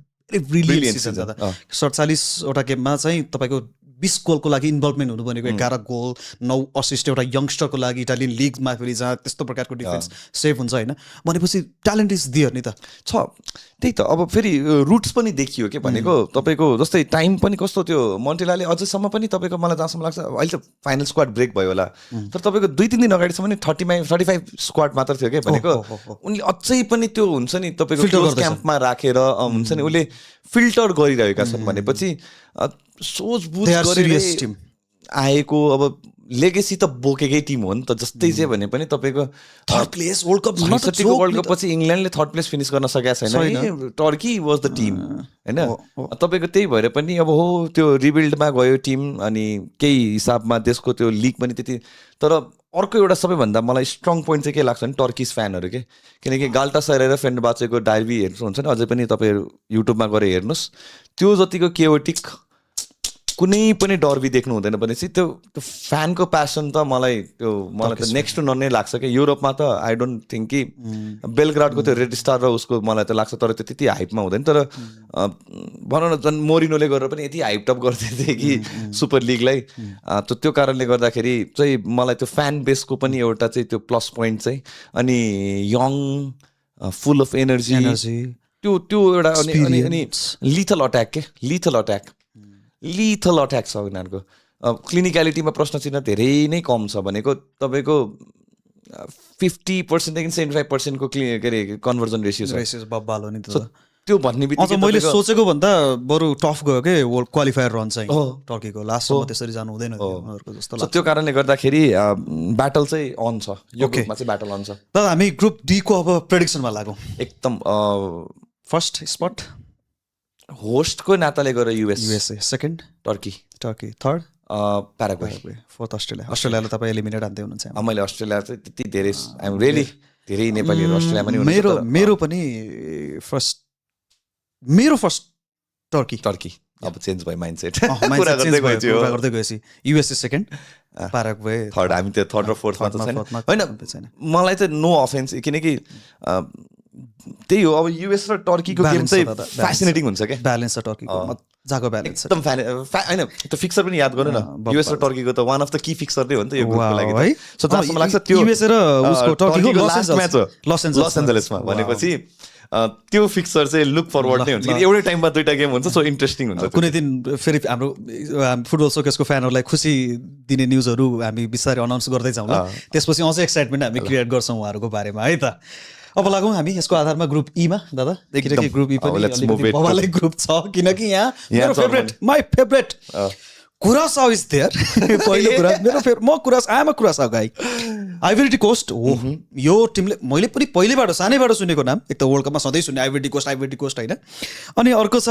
ब्रिलियन्ट सिजन जाँदा 47वटा गेममा चाहिँ तपाईँको 20 गोलको लागि इन्भल्भमेन्ट हुनु भनेको 11 गोल 9 असिस्ट एउटा यङ्गस्टरको लागि इटालियन लिगमा फेरि जहाँ त्यस्तो प्रकारको डिफेन्स सेभ हुन्छ होइन भनेपछि ट्यालेन्ट इज दियर नि त छ त्यही त अब फेरि रुट्स पनि देखियो के भनेको तपाईँको जस्तै टाइम पनि कस्तो त्यो मोन्टेलाले अझैसम्म पनि तपाईँको मलाई जहाँसम्म लाग्छ अहिले त फाइनल स्क्वाड ब्रेक भयो होला तर तपाईँको 2-3 दिन अगाडिसम्म नि 35 स्क्वाड मात्र थियो क्या भनेको उनले अझै पनि त्यो हुन्छ नि तपाईँको क्लोज क्याम्पमा राखेर हुन्छ नि उसले फिल्टर गरिरहेका छन् भनेपछि सोचबुझ गरेर आएको अब लेगेसी त बोकेकै टिम हो नि त जस्तै जे भने पनि तपाईँको 3rd place world cup world cup पछि इङ्ल्यान्डले 3rd प्लेस फिनिस गर्न सकेको छैन टर्की वाज द टिम होइन तपाईँको त्यही भएर पनि अब हो त्यो रिबिल्डमा गयो टिम अनि केही हिसाबमा देशको त्यो लिग पनि त्यति तर अर्को एउटा सबैभन्दा मलाई स्ट्रङ पोइन्ट चाहिँ के लाग्छ भने टर्किस फ्यानहरू के किनकि गाल्टासराय र फेन्डबाचेको डार्बी हेर्नुहुन्छ नि अझै पनि तपाईँ युट्युबमा गएर हेर्नुहोस् त्यो जतिको केओटिक कुनै पनि डर्बी देख्नु हुँदैन भनेपछि त्यो फ्यानको प्यासन त मलाई त नेक्स्ट टु नन नै लाग्छ कि युरोपमा त आई डोन्ट थिङ्क कि बेलग्राडको त्यो रेड स्टार र उसको मलाई त लाग्छ तर त्यो त्यति हाइपमा हुँदैन तर भनौँ न झन् मोरिनोले गरेर पनि यति हाइपटप गर्दै थिए कि सुपर लिगलाई त्यो कारणले गर्दाखेरि चाहिँ मलाई त्यो फ्यान बेसको पनि एउटा चाहिँ त्यो प्लस पोइन्ट चाहिँ अनि यङ फुल अफ एनर्जी त्यो एउटा अनि लिथल अट्याक छ उनीहरूको क्लिनिक्यालिटीमा प्रश्न चिन्ह धेरै नै कम छ भनेको तपाईँको 50% देखि 75% को के अरे कन्भर्जन रेसियो छ बब्बाल हो नि त त्यो भन्ने बित्तिकै मैले सोचेको भन्दा बरु टफ गयो के वर्ल्ड क्वालिफायर रन चाहिँ टर्कीको लास्टसम्म त्यसरी जानु हुँदैन उनीहरूको जस्तो लाग्छ त्यो कारणले गर्दाखेरि ब्याटल चाहिँ अन छ यो ग्रुपमा चाहिँ ब्याटल अन छ दादा हामी ग्रुप डी को अब प्रेडिक्सनमा लागौँ एकदम फर्स्ट स्पट होस्टको नाताले गएर USA second Turkey third Paraguay fourth अस्ट्रेलियालाई तपाईँ एलिमिनेट हान्दै हुनुहुन्छ मैले अस्ट्रेलिया चाहिँ त्यति धेरै आइएम रियली धेरै नेपालीहरू अस्ट्रेलियामा नि मेरो पनि फर्स्ट टर्की अब चेन्ज भयो माइन्डसेट कुरा गर्दै गएपछि युएसए सेकेन्ड प्याराग्वे थर्ड हामी त्यो थर्ड र फोर्थमा त छैन मलाई चाहिँ नो अफेन्स किनकि त्यही हो अब युएस र टर्कीको गेम चाहिँ फ्यासिनेटिङ हुन्छ क्या ब्यालेन्स छ टर्कीको मजाको ब्यालेन्स एकदम होइन त्यो फिक्सर पनि याद गर्नु न युएस र टर्कीको त one of the key fixer नै हो नि त यो ग्रुपको लागि है सो जहाँसम्म लाग्छ त्यो युएस र उसको टर्कीको लास्ट म्याच हो लस एन्जलसमा भनेपछि त्यो फिक्सर चाहिँ लुक फरवर्ड नै हुन्छ एउटै टाइममा दुईटा गेम हुन्छ सो इन्ट्रेस्टिङ हुन्छ कुनै दिन फेरि हाम्रो फुटबल सोकेसको फ्यानहरूलाई खुसी दिने न्युजहरू हामी बिस्तारै अनाउन्स गर्दै जाउँ ल त्यसपछि अझै एक्साइटमेन्ट हामी क्रिएट गर्छौँ उहाँहरूको बारेमा है त अब लागौँ हामी यसको आधारमा ग्रुप ईमा दादा किनकि ग्रुप ई पनि बवालै ग्रुप छ किनकि यहाँ माई फेभरेट कुरासाओ इज देयर पहिलो कुरा म आएम कुरासाओ गाई आइभरी कोस्ट हो यो टिमले मैले पनि पहिलेबाट सानैबाट सुनेको नाम एक त वर्ल्ड कपमा सधैँ सुने आइभरी कोस्ट होइन अनि अर्को छ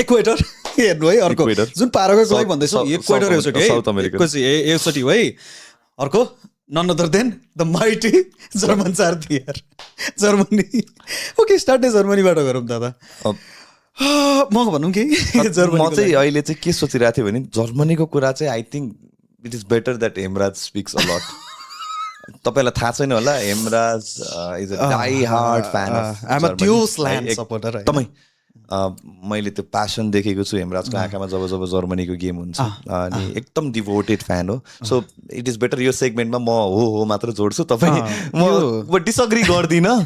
इक्वेटर हेर्नु है अर्को जुन प्याराग्वेको लागि भन्दैछु इक्वेटर एकचोटि है अर्को none other than the mighty Germans are there. Germany. Okay, start नै जर्मनीबाट गरौँ दादा. म भनौँ कि म चाहिँ अहिले चाहिँ के सोचिरहेको थिएँ भने जर्मनीको कुरा चाहिँ I think it is better that Hemraj speaks a lot. तपाईँलाई थाहा छैन होला Hemraj is a die hard fan supporter. तपाईँ मैले त्यो प्यासन देखेको छु हेमराजको आँखामा जब जब जर्मनीको गेम हुन्छ अनि एकदम डिभोटेड फ्यान हो. सो इट इज बेटर यो सेगमेन्टमा म हो मात्र जोड्छु. तपाईँ म डिसअग्री गर्दिनँ,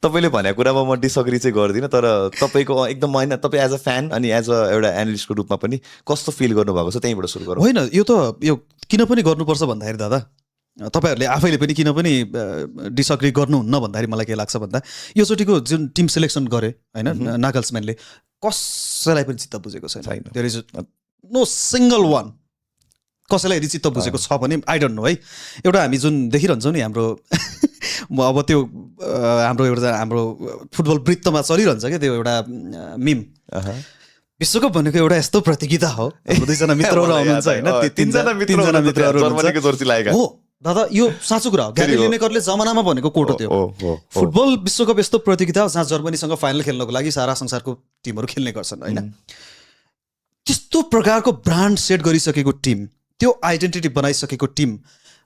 तपाईँले भनेको कुरामा म डिसअग्री चाहिँ गर्दिनँ, तर तपाईँको एकदम होइन तपाईँ एज अ फ्यान अनि एज अ एउटा एनालिस्टको रूपमा पनि कस्तो फिल गर्नुभएको छ त्यहीँबाट सुरु गरौँ. होइन यो किन पनि गर्नुपर्छ भन्दाखेरि दादा तपाईँहरूले आफैले पनि किन पनि डिसअग्री गर्नुहुन्न भन्दाखेरि मलाई के लाग्छ भन्दा योचोटिको जुन टिम सेलेक्सन गरे होइन नागल्सम्यानले कसैलाई पनि चित्त बुझेको छैन. There is no single one कसैलाई यदि चित्त बुझेको छ भने आई डोन्ट नो है. एउटा हामी जुन देखिरहन्छौँ नि हाम्रो अब त्यो हाम्रो फुटबल वृत्तमा चलिरहन्छ क्या त्यो एउटा मिम विश्वकप भनेको एउटा यस्तो प्रतियोगिता हो. दुईजना मित्रहरू आउनुहुन्छ होइन, तीनजना मित्रहरू हो दादा. यो साँचो कुरा हो. ग्यारी लिनेकरले जमानामा भनेको कोट हो त्यो. फुटबल विश्वकप यस्तो प्रतियोगिता हो जहाँ जर्मनीसँग फाइनल खेल्नको लागि सारा संसारको टिमहरू खेल्ने गर्छन् होइन. त्यस्तो प्रकारको ब्रान्ड सेट गरिसकेको टिम, त्यो आइडेन्टिटी बनाइसकेको टिम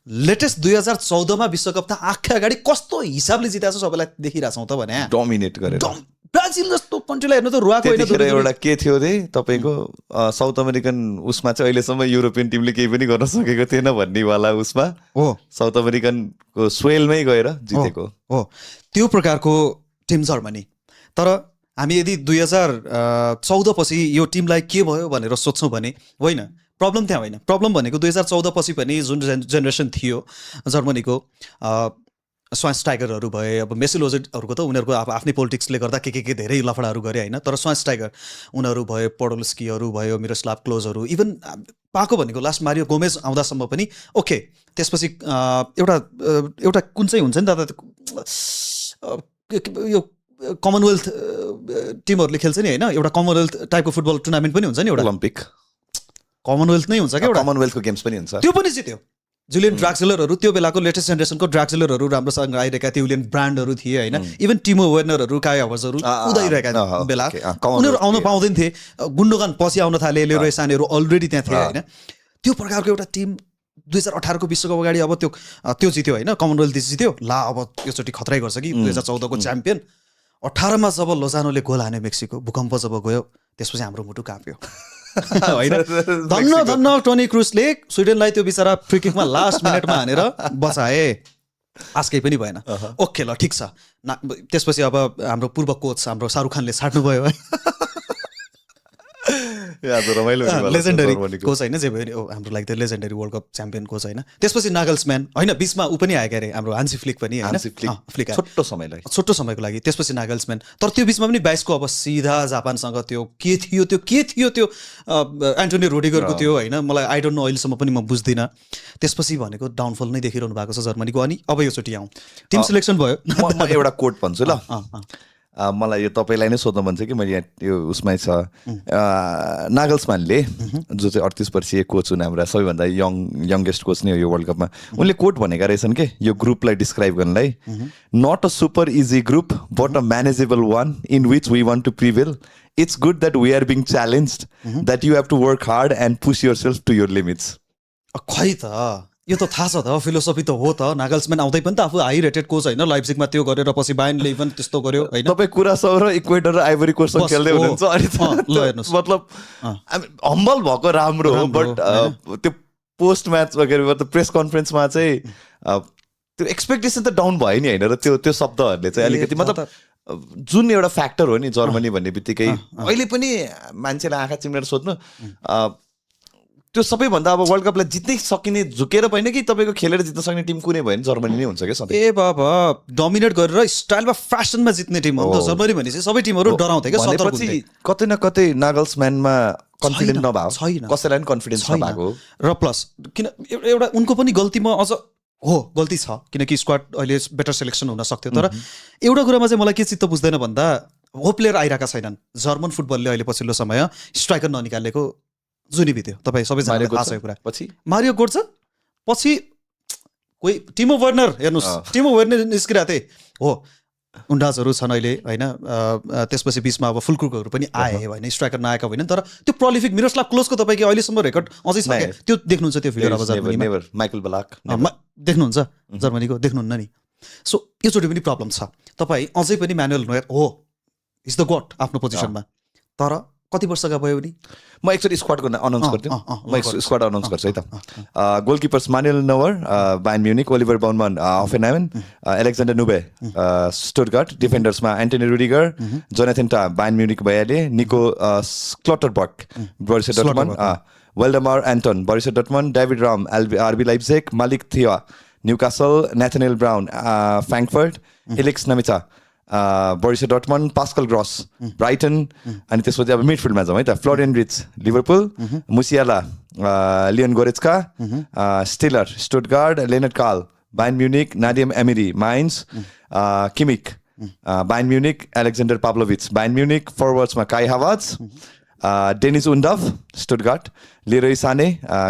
लेटेस्ट 2014मा विश्वकप त आँखा अगाडि कस्तो हिसाबले जिताएको छ सबैलाई देखिरहेछौँ त भने. डोमिनेट गरेर ब्राजिल जस्तो कन्ट्रीलाई हेर्नु त रुवाको होइन. एउटा के थियो रे तपाईँको साउथ अमेरिकन उसमा चाहिँ अहिलेसम्म युरोपियन टिमले केही पनि गर्न सकेको थिएन भन्नेवाला उसमा हो साउथ अमेरिकनको स्वेलमै गएर जितेको हो. त्यो प्रकारको टिम जर्मनी. तर हामी यदि 2014 पछि यो टिमलाई के भयो भनेर सोध्छौँ भने होइन, प्रब्लम त्यहाँ होइन. प्रब्लम भनेको 2014 पछि पनि जुन जेनेरेसन थियो जर्मनीको स्वाइनस्टाइगरहरू भए, अब मेसी लोजेटहरूको त उनीहरूको अब आफ्नै पोलिटिक्सले गर्दा के धेरै लफडाहरू गरे होइन. तर स्वाइनस्टाइगर उनीहरू भयो, पोडोल्स्कीहरू भयो, मिरोस्लाभ क्लोजहरू, इभन पाएको भनेको लास्ट मारियो गोमेज आउँदासम्म पनि ओके. त्यसपछि एउटा कुन चाहिँ हुन्छ नि दादा यो कमनवेल्थ टिमहरूले खेल्छ नि होइन, एउटा कमनवेल्थ टाइपको फुटबल टुर्नामेन्ट पनि हुन्छ नि, एउटा ओलम्पिक कमनवेल्थ नै हुन्छ क्या, एउटा कमनवेल्थको गेम्स पनि हुन्छ. त्यो पनि जित्यो. जुलियन ड्राक्सलरहरू त्यो बेलाको लेटेस्ट जेनेरेसनको ड्राक्सलरहरू राम्रोसँग आइरहेका थिए. जुलियन ब्रान्डहरू थिए होइन. इभन टिमो वेर्नरहरू, काय हवर्सहरू उदाइरहेका बेला उनीहरू आउन पाउँदैन थिए. गुन्डोगान पछि आउन थाले, लेरोय सानेहरू अलरेडी त्यहाँ थिए होइन. त्यो प्रकारको एउटा टिम 2018को विश्वकप अगाडि अब त्यो जित्यो होइन, कमनवेल्थ जित्यो. ला अब योचोटि खतरै गर्छ कि 2014को च्याम्पियन. 18मा जब लोजानोले गोल हान्यो मेक्सिको, भूकम्प जब गयो त्यसपछि हाम्रो मुटु काँप्यो होइन. धन्न टोनी क्रुजले स्विडेनलाई त्यो बिचरा फ्री किकमा लास्ट मिनटमा हानेर बचाए. आज केही पनि भएन. ओके ल ठिक छ. त्यसपछि अब हाम्रो पूर्व कोच हाम्रो शाहरुख खानले छाड्नुभयो है. लेजेन्डरी कोच होइन, जे भयो हाम्रो लागि त legendary world cup champion coach होइन. त्यसपछि नागल्सम्यान होइन, बिचमा ऊ पनि आयो अरे हाम्रो हान्सी फ्लिक पनि फ्लिक छोटो समयको लागि. त्यसपछि नागल्सम्यान. तर त्यो बिचमा पनि 22को अब सिधा जापानसँग त्यो के थियो त्यो एन्टोनी रोडिगरको त्यो होइन, मलाई आई डोन्ट नो अहिलेसम्म पनि म बुझ्दिनँ. त्यसपछि भनेको डाउनफल नै देखिरहनु भएको छ जर्मनीको. अनि अब योचोटि आउँ टिम सिलेक्सन भयो. म एउटा कोट भन्छु ल. मलाई यो तपाईँलाई नै सोध्न मन छ कि मैले यहाँ यो उसमै छ नागल्सम्यानले जो चाहिँ 38 वर्षीय कोच हुन्, हाम्रा सबैभन्दा यङ्गेस्ट कोच नै हो यो वर्ल्ड कपमा. उनले कोट भनेका रहेछन् के यो ग्रुपलाई डिस्क्राइब गर्नलाई, not a super easy group but a manageable one in which we want to prevail. It's good that we are being challenged, that you have to work hard and push yourself to your limits. खै त यो त थाहा छ त, philosophy त हो त. नागल्सम्यान आउँदै पनि त आफू हाई रेटेड कोच होइन, लाइप्जिगमा त्यो गरेर पछि बायर्नले इभन त्यस्तो गर्यो होइन. तपाईँ कुरासो र इक्वेटर र आइभरी कोस्टसँग खेल्दै हुनुहुन्छ अनि मतलब हम्बल भएको राम्रो हो. बट त्यो पोस्ट म्याच वगैरह प्रेस कन्फरेन्समा चाहिँ त्यो एक्सपेक्टेसन त डाउन भयो नि होइन. र त्यो शब्दहरूले चाहिँ अलिकति मतलब जुन एउटा फ्याक्टर हो नि जर्मनी भन्ने बित्तिकै अहिले पनि मान्छेलाई आँखा चिम्लेर सोध्नु त्यो सबैभन्दा अब वर्ल्ड कपलाई जित्नै सकिने झुकेर होइन कि तपाईँको खेलेर जित्न सक्ने टिम कुनै भयो भने जर्मनी नै हुन्छ क्या सधैँ. ए बाबा डोमिनेट गरेर स्टाइलमा फ्यासनमा जित्ने टिम हो नि त जर्मनी भनेपछि. सबै टिमहरू डराउँथे क्या. पछि कतै न कतै नागल्सम्यानमा कन्फिडेन्ट नभएको छैन, कसैलाई पनि कन्फिडेन्स नभएको. र प्लस किन एउटा उनको पनि गल्तीमा अझ हो गल्ती छ, किनकि स्क्वाड अहिले बेटर सेलेक्सन हुन सक्थ्यो. तर एउटा कुरामा चाहिँ मलाई के चित्त बुझ्दैन भन्दा हो प्लेयर आइरहेका छैनन्. जर्मन फुटबलले अहिले पछिल्लो समय स्ट्राइकर ननिकालेको जुनी बित्यो. तपाईँ सबैजनाले थाहा छ यो कुरा. पछि मारियो गोट्स पछि कोही टिमो वर्नर हेर्नुहोस्, टिमो वर्नर निस्किरहेको थिए हो, उन्डाजहरू छन् अहिले होइन, त्यसपछि बिचमा अब फुलक्रुकहरू पनि आए होइन, स्ट्राइकर नआएका होइन, तर त्यो प्रोलिफिक मिरोस्लाभ क्लोजको तपाईँको अहिलेसम्म रेकर्ड अझै छ क्या, त्यो देख्नुहुन्छ त्यो भिडियो अब जर्मनीमा माइकल बलाक देख्नुहुन्छ, जर्मनीको देख्नुहुन्न नि। सो योचोटि पनि प्रब्लम छ, तपाईँ अझै पनि म्यानुअल नोयर हो इज द गट आफ्नो पोजिसनमा, तर कति वर्षका भयो नि। म एकचोटि स्क्वाडको अनाउन्स गरिदिउँ, म स्क्वाड अनाउन्स गर्छु है त। Goalkeepers Manuel Neuer Bayern Munich, Oliver Baumann Hoffenheim, Alexander Nübel Stuttgart, डिफेन्डर्समा Antonio Rüdiger, Jonathan Tah Bayern Munich भइहाले, Nico Schlotterbeck Borussia Dortmund, Waldemar Anton Borussia Dortmund, David Raum RB Leipzig, Malick Thiaw Newcastle, Nathaniel Brown Frankfurt, Alex Nmecha Borussia Dortmund, Pascal Gross Brighton, अनि त्यसपछि अब मिडफिल्डमा जाउँ है त। Florian Wirtz Liverpool, Musiala Leon Goretzka, Stiller Stuttgart, Lennart Karl Bayern Munich, Nadiem Amiri mines, Kimmich Bayern Munich, Alexander Pavlovic Bayern Munich, फरवर्ड्समा Kai Havertz, Deniz Undav Stuttgart, Leroy Sane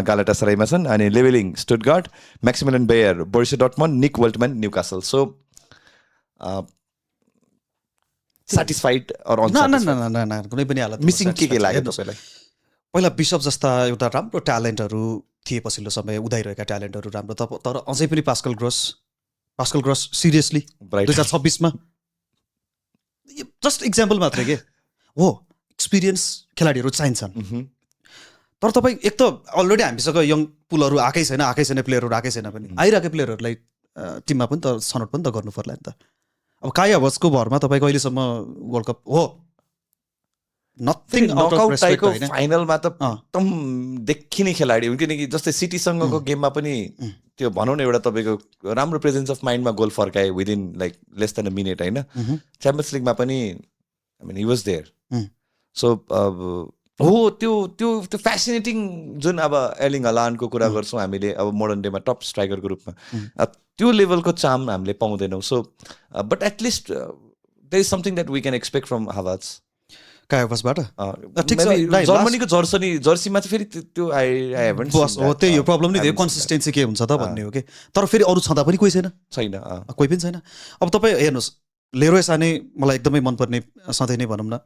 गालाटासराईमा छन्, अनि Leweling Stuttgart, Maximilian Beier Borussia Dortmund, Nick Woltemade Newcastle. So satisfied or unsatisfied? कुनै पनि हालत missing के लाग्यो तपाईँलाई? पहिला बिशप जस्ता एउटा राम्रो ट्यालेन्टहरू थिए, पछिल्लो समय उदाइरहेका ट्यालेन्टहरू राम्रो, तर अझै पनि पास्कल ग्रस सिरियसली 2026मा जस्ट इक्जाम्पल मात्रै के हो, एक्सपिरियन्स खेलाडीहरू चाहिन्छन्। तर तपाईँ एक त अलरेडी हामीसँग यङ पुलहरू आएकै छैन, प्लेयरहरू आएकै छैन पनि, आइरहेको प्लेयरहरूलाई टिममा पनि त छनौट पनि त गर्नु पर्ला नि त। अब काई हावर्ट्जको भरमा तपाईँको अहिलेसम्म वर्ल्ड कप हो नथिङ आउट अफ रेस्पेक्ट हैन, फाइनलमा त एकदम देखिने खेलाडी हुन्, किनकि जस्तै सिटीसँगको गेममा पनि त्यो भनौँ न एउटा तपाईँको राम्रो प्रेजेन्स अफ माइन्डमा गोल फर्काए within like less than a minute होइन। च्याम्पियन्स लिगमा पनि I mean he was there. So हो त्यो फ्यासिनेटिङ जुन अब एर्लिङ हालान्डको कुरा गर्छौँ हामीले अब मोडर्न डेमा टप स्ट्राइकरको रूपमा, त्यो लेभलको चाम हामीले पाउँदैनौँ। So but at least there is something that we can expect from Havertz. कायवासबाट जर्मनीको जर्सीमा चाहिँ फेरि त्यो आई हेभन्ट हो, त्यही हो प्रब्लम नै, त्यो कन्सिस्टेन्सी के हुन्छ त भन्ने हो कि। तर फेरि अरू छँदा पनि कोही छैन, कोही पनि छैन। अब तपाईँ हेर्नुहोस्, लेरोय साने मलाई एकदमै मनपर्ने सधैँ नै भनौँ न,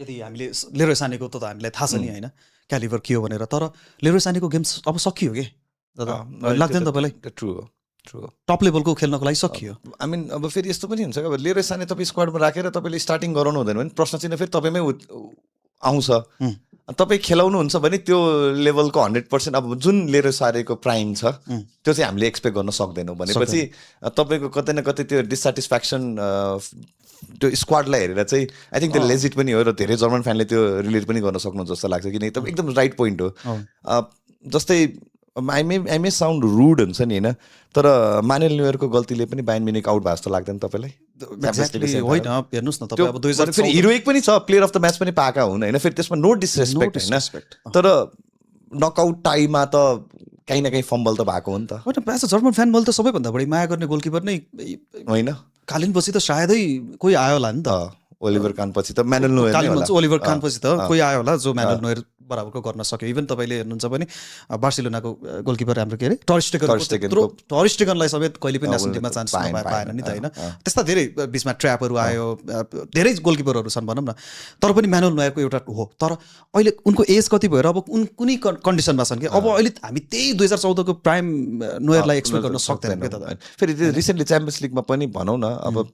यदि हामीले लेरोय सानेको त हामीलाई थाहा छ नि होइन क्यालिबर के हो भनेर, तर लेरोय सानेको गेम अब सकियो कि लाग्दैन तपाईँलाई? ट्रु हो, टप लेभलको खेल्नको लागि सकियो। आई मिन अब फेरि यस्तो पनि हुन्छ अब लेरोय साने तपाईँ स्क्वाडमा राखेर तपाईँले स्टार्टिङ गराउनु हुँदैन भने प्रश्न चिन्ह फेरि तपाईँमै आउँछ। तपाईँ खेलाउनुहुन्छ भने त्यो लेभलको 100% अब जुन लेरोय सानेको प्राइम छ त्यो चाहिँ हामीले एक्सपेक्ट गर्न सक्दैनौँ भनेपछि तपाईँको कतै न कतै त्यो डिससेटिस्फ्याक्सन त्यो स्क्वाडलाई हेरेर चाहिँ आई थिङ्क त्यो लेजिट पनि हो, र धेरै जर्मन फ्यानले त्यो रिलेट पनि गर्न सक्नुहुन्छ जस्तो लाग्छ, किनकि एकदम राइट पोइन्ट हो। जस्तै आई मे साउन्ड रुड हुन्छ नि होइन, तर मानुएल न्युयरको गल्तीले पनि बायर्न म्युनिक आउट भएको जस्तो लाग्दैन तपाईँलाई? होइन हेर्नुहोस् न तपाईँ अब 2014 फेरि हिरोइक पनि छ, प्लेयर अफ द म्याच पनि पाएका हुन् होइन, फेरि त्यसमा नो डिसरेस्पेक्ट होइन, तर नकआउट टाइमा त कहीँ न कहीँ फम्बल त भएको हो नि त होइन। एज अ जर्मन फ्यान मैले त सबैभन्दा बढी माया गर्ने गोलकिपर नै होइन, कालिनपछि त सायदै कोही आयो होला नि त, ओलिभर कान पछि त म्यानुएल नोयर, ओलिभर कान पछि त कोही आयो होला जो म्यानुएल नोयर बराबरको गर्न सक्यो। इभन तपाईँले हेर्नुहुन्छ भने बार्सिलोनाको गोलकिपर हाम्रो के अरे टर स्टेगनलाई समेत कहिले पनि नेसनल टिममा चान्स पाएन नि त होइन। त्यस्ता धेरै बिचमा ट्र्यापहरू आयो, धेरै गोलकिपरहरू छन् भनौँ न, तर पनि म्यानुएल नोयरको एउटा हो। तर अहिले उनको एज कति भएर अब कुनै कन्डिसनमा छन् कि अब अहिले हामी त्यही 2014को प्राइम नोयरलाई एक्सपेक्ट गर्न सक्दैनौँ क्या त। फेरि त्यो रिसेन्टली च्याम्पियन्स लिगमा पनि भनौँ न, अब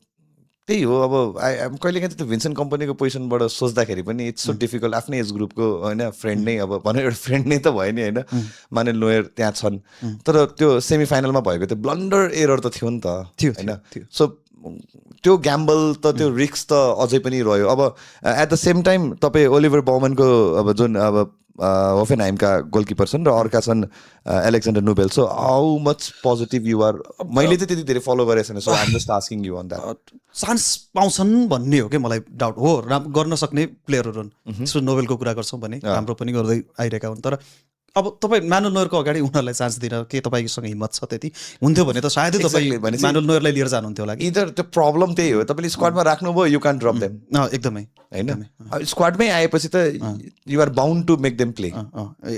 त्यही हो। अब कहिलेकाहीँ त्यो भिन्सेन्ट कम्पनीको पोजिसनबाट सोच्दाखेरि पनि इट्स सो डिफिकल्ट, आफ्नै एज ग्रुपको होइन फ्रेन्ड नै, अब भनौँ एउटा फ्रेन्ड नै त भयो नि होइन, मानुएल नोयर त्यहाँ छन्, तर त्यो सेमी फाइनलमा भएको त्यो ब्लन्डर एरर त थियो नि त होइन। सो त्यो ग्याम्बल त त्यो रिस्क त अझै पनि रह्यो। अब एट द सेम टाइम तपाईँ ओलिभर बाउमनको अब जुन अब होफेनहाइमका गोलकिपर छन् र अर्का छन् Alexander Nubel, so how much positive you are? मैले चाहिँ त्यति धेरै फलो गरेको छैन, so I am just asking you on that. Chance पाउँछन् भन्ने हो कि मलाई डाउट हो, गर्न सक्ने प्लेयरहरू हुन्। सो नोबेलको कुरा गर्छौँ भने राम्रो पनि गर्दै आइरहेका हुन्, तर अब तपाईँ म्यानुएल नोयरको अगाडि उनीहरूलाई चान्स दिन के तपाईँसँग हिम्मत छ? त्यति हुन्थ्यो भने त सायदै तपाईँ म्यानुएल नोयरलाई लिएर जानुहुन्थ्यो होला कि। इधर त्यो प्रब्लम त्यही हो, तपाईँले स्क्वाडमा राख्नुभयो यु क्यान ड्रप देम एकदमै होइन, स्क्वाडमै आएपछि त you are bound to make them play.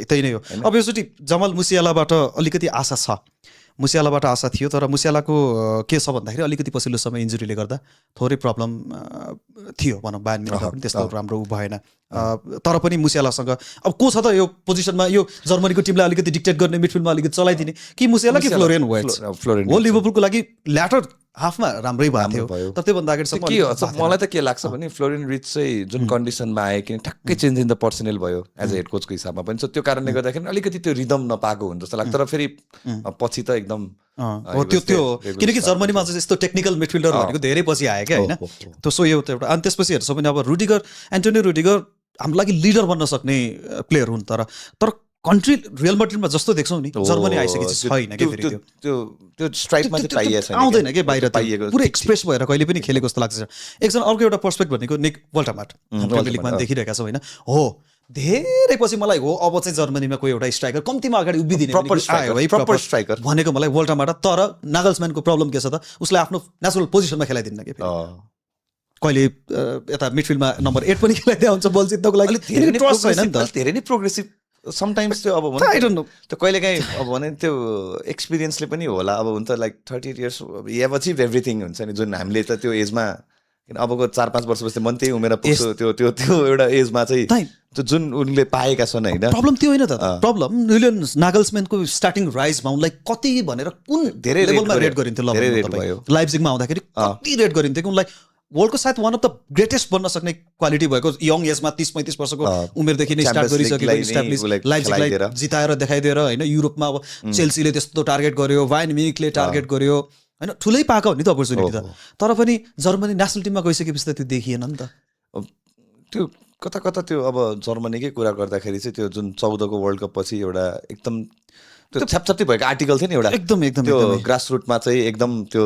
त्यही नै हो। अब यसचोटि जमल मुसियालाबाट अलिकति आशा छ, मुसियालाबाट आशा थियो तर मुसियालाको के छ भन्दाखेरि अलिकति पछिल्लो समय इन्जुरीले गर्दा थोरै प्रब्लम थियो भनौँ बायर्न म्युनिखमा पनि त्यस्तो राम्रो भएन तर पनि मुसियालासँग अब को छ त यो पोजिसनमा यो जर्मनीको टिमलाई अलिकति डिक्टेट गर्ने मिडफिल्डमा अलिकति चलाइदिने कि मुसियाला कि फ्लोरियन वर्ट्ज हो लिभरपुलको लागि ल्याटर हाफमा राम्रै भएको थियो तर त्योभन्दा अगाडिसम्म के हो मलाई त के लाग्छ भने फ्लोरियन रिच चाहिँ जुन कन्डिसनमा आयो किन ठ्याक्कै चेन्ज इन द पर्सनल भयो एज अ हेड कोचको हिसाबमा पनि त्यो कारणले गर्दाखेरि अलिकति त्यो रिदम नपाएको हुन्छ जस्तो लाग्छ तर फेरि पछि त एकदम हो त्यो किनकि जर्मनीमा चाहिँ यस्तो टेक्निकल मिडफिल्डर भनेको धेरै पछि आयो क्या होइन त्यो सो यो एउटा अनि त्यसपछि हेर्छ भने अब एन्टोनियो रुडिगर हाम्रो लागि लिडर बन्न सक्ने प्लेयर हुन् तर कन्ट्री रियल मैड्रिडमा जस्तो देख्छौँ नि जर्मनी आइसकेपछि छैन क्या फेरि त्यो स्ट्राइकमा चाहिँ पाइएको छैन आउँदैन क्या बाहिर पुरै एक्सप्रेस भएर कहिले पनि खेलेको जस्तो लाग्छ एकजना अर्को एउटा पर्सपेक्ट भनेको निक वल्टरमार्ट प्रिमियर लिगमा देखिरहेका छौँ होइन हो धेरै पछि मलाई हो अब चाहिँ जर्मनीमा कोही एउटा स्ट्राइकर कम्तीमा अगाडि उभिदिने प्रपर स्ट्राइकर भनेको मलाई वल्टरमार्ट तर नागल्सम्यानको प्रब्लम के छ त उसले आफ्नो नेचुरल पोजिसनमा खेलाइदिन्न कि कहिले यता मिडफिल्डमा नम्बर 8 पनि खेलाइदिया हुन्छ बल जित्नको लागि ट्रस्ट छैन नि त धेरै नै प्रोग्रेसिभ समटाइम्स त्यो अब आई डोन्ट नो त्यो कहिलेकाहीँ अब भने त्यो एक्सपिरियन्सले पनि होला अब हुन्छ like 30 years have achieve everything हुन्छ नि जुन हामीले त त्यो एजमा अबको 4-5 वर्षपछि मन त्यही उमेर पुग्छ त्यो एउटा एजमा चाहिँ त्यो जुन उनले पाएका छन् होइन प्रब्लम त्यो होइन त प्रब्लम जुलियन नागल्सम्यानको स्टार्टिङ राइजमा उनलाई कति भनेर कुन धेरै लेभलमा रेट गरिन्थ्यो लाइप्जिगमा आउँदाखेरि कति रेट गरिन्थ्यो कि उनलाई वर्ल्डको सायद वान अफ द ग्रेटेस्ट बन्न सक्ने क्वालिटी भएको यङ एजमा 30-35 वर्षको उमेरदेखि नै स्टार्ट गरिसकेको लाइप्जिगलाई जिताएर देखाइदिएर होइन युरोपमा अब चेल्सीले त्यस्तो टार्गेट गर्यो बायर्न म्युनिखले टार्गेट गर्यो होइन ठुलै पाएको हो नि त अपर्च्युनिटी त तर पनि जर्मनी नेसनल टिममा गइसकेपछि त त्यो देखिएन नि त त्यो कता त्यो अब जर्मनीकै कुरा गर्दाखेरि चाहिँ त्यो जुन 14को वर्ल्ड कप पछि एउटा एकदम त्यो छ्यापछाप्ती भएको आर्टिकल थियो नि एउटा एकदम त्यो ग्रास रुटमा चाहिँ एकदम त्यो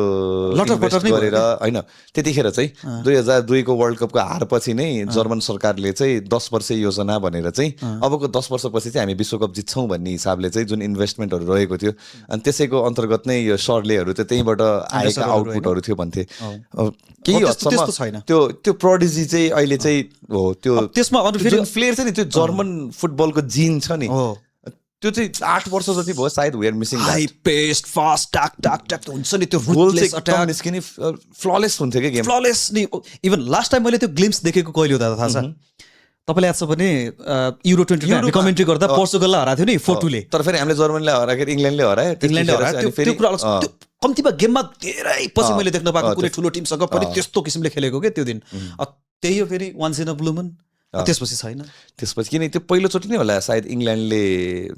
गरेर होइन त्यतिखेर चाहिँ 2002को वर्ल्ड कपको हारपछि नै जर्मन सरकारले चाहिँ 10 वर्ष योजना भनेर चाहिँ अबको 10 वर्षपछि चाहिँ हामी विश्वकप जित्छौँ भन्ने हिसाबले चाहिँ जुन इन्भेस्टमेन्टहरू रहेको थियो अनि त्यसैको अन्तर्गत नै यो सर्लेहरू चाहिँ त्यहीँबाट आएका आउटपुटहरू थियो भन्थे केही हदसम्म छैन त्यो प्रोडिजी चाहिँ अहिले चाहिँ हो त्यो त्यसमा जुन प्लेयर छ नि त्यो जर्मन फुटबलको जिन छ नि त्यो चाहिँ 8 वर्ष जति भयो सायद we are missing high paced fast टाक टाक टाक हुन्छ नि त्यो रुथलेस अट्याक निस्किने फ्ललेस हुन्थ्यो के गेम फ्ललेस नि इभन लास्ट टाइम मैले त्यो ग्लिम्स देखेको कहिले हो दादा थाहा छ तपाईँलाई याद छ भने युरो 2020 कमेन्ट्री गर्दा पोर्चुगललाई हराएको थियो नि 4-2 ले तर फेरि हामीले जर्मनीलाई हराएर इङ्ल्यान्डले हरायो त्यो कुरा कम्तीमा गेममा धेरै पछि मैले देख्न पाएको कुनै ठुलो टिमसँग पनि त्यस्तो किसिमले खेलेको के त्यो दिन त्यही हो फेरि वान्स इन अ ब्लू मुन त्यसपछि छैन त्यसपछि किन त्यो पहिलोचोटि नै होला सायद इङ्ल्यान्डले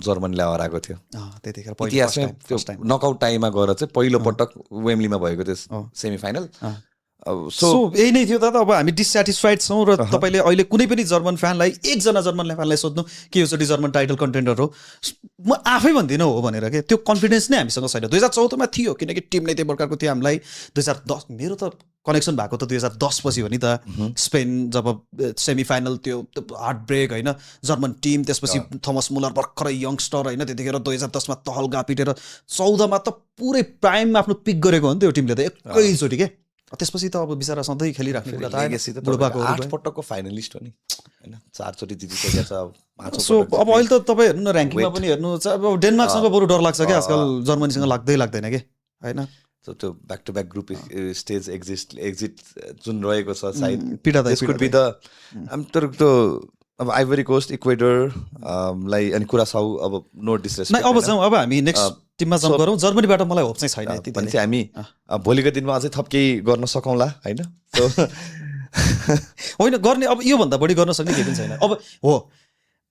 जर्मनीलाई हराएको थियो त्यतिखेर इतिहासमा त्यो नकआउट टाइममा गएर चाहिँ पहिलो पटक वेम्बलीमा भएको थियो सेमी फाइनल सो यही नै थियो दादा अब हामी डिसस्याटिस्फाइड छौँ र तपाईँले अहिले कुनै पनि जर्मन फ्यानलाई एकजना जर्मन फ्यानलाई सोध्नु के योचोटि जर्मन टाइटल कन्टेन्डर हो म आफै भन्दिनँ हो भनेर के त्यो कन्फिडेन्स नै हामीसँग छैन 2014मा थियो किनकि टिम नै त्यही प्रकारको थियो हामीलाई 2010 मेरो त कनेक्सन भएको त 2010 पछि हो नि त स्पेन जब सेमी फाइनल त्यो हार्ट ब्रेक होइन जर्मन टिम त्यसपछि थमस मुलर भर्खरै यङ्स्टर होइन त्यतिखेर 2010मा तहल्का पिटेर 14मा त पुरै प्राइममा आफ्नो पिक गरेको हो नि त्यो टिमले त एकैचोटि के त्यसपछि त अब बिचरा सधैँ खेलिराख्ने 8 पटकको फाइनलिस्ट हो नि हैन 4 चोटि जितिसकेको छ सो अब अहिले त तपाईँ हेर्नु न र्याङ्किङमा पनि हेर्नु अब डेनमार्कसँग बरु डर लाग्छ क्या आजकल जर्मनीसँग लाग्दैन कि होइन त्यो back to back group stage exit जुन रहेको छ सायद अब आइभरी कोस्ट इक्वेडर लाई अनि कुरासाउ अब नो डिसरेस्पेक्ट अब जाउँ अब हामी नेक्स्ट टिममा जम्प गरौँ जर्मनीबाट मलाई होप चाहिँ छैन यति भने चाहिँ हामी भोलिको दिनमा अझै थप केही गर्न सकौँला होइन होइन गर्ने अब योभन्दा बढी गर्न सक्ने केही पनि छैन अब हो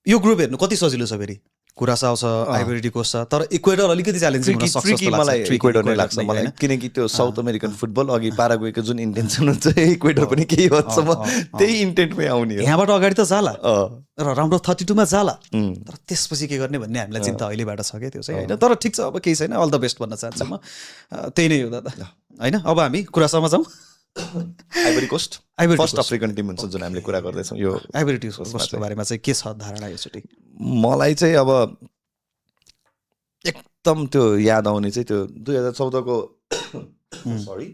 यो ग्रुप हेर्नु कति सजिलो छ फेरि कुरासाउ छ आइभरी कोस्ट छ तर इक्वेडर अलिकति च्यालेन्जिङ हुन सक्छ जस्तो लाग्छ मलाई इक्वेडर नै लाग्छ मलाई किनकि त्यो साउथ अमेरिकन फुटबल अघि पाराग्वेको जुन इन्टेन्सन हुन्छ इक्वेडर पनि केही हदसम्म त्यही इन्टेन्टमै आउने हो यहाँबाट अगाडि त जाला र राम्रो 32 मा जाला तर त्यसपछि के गर्ने भन्ने हामीलाई चिन्ता अहिलेबाट छ क्या त्यो चाहिँ होइन तर ठिक छ अब केही छैन अल द बेस्ट भन्न चाहन्छु म त्यही नै हो दादा होइन अब हामी कुरासाउमा जाउँ Ivory Coast first African team हुन्छ जुन हामीले कुरा गर्दैछौँ यो आइभरी कोस्टको बारेमा चाहिँ के छ धारणा यसचोटि मलाई चाहिँ अब एकदम त्यो याद आउने चाहिँ त्यो 2014 को सरी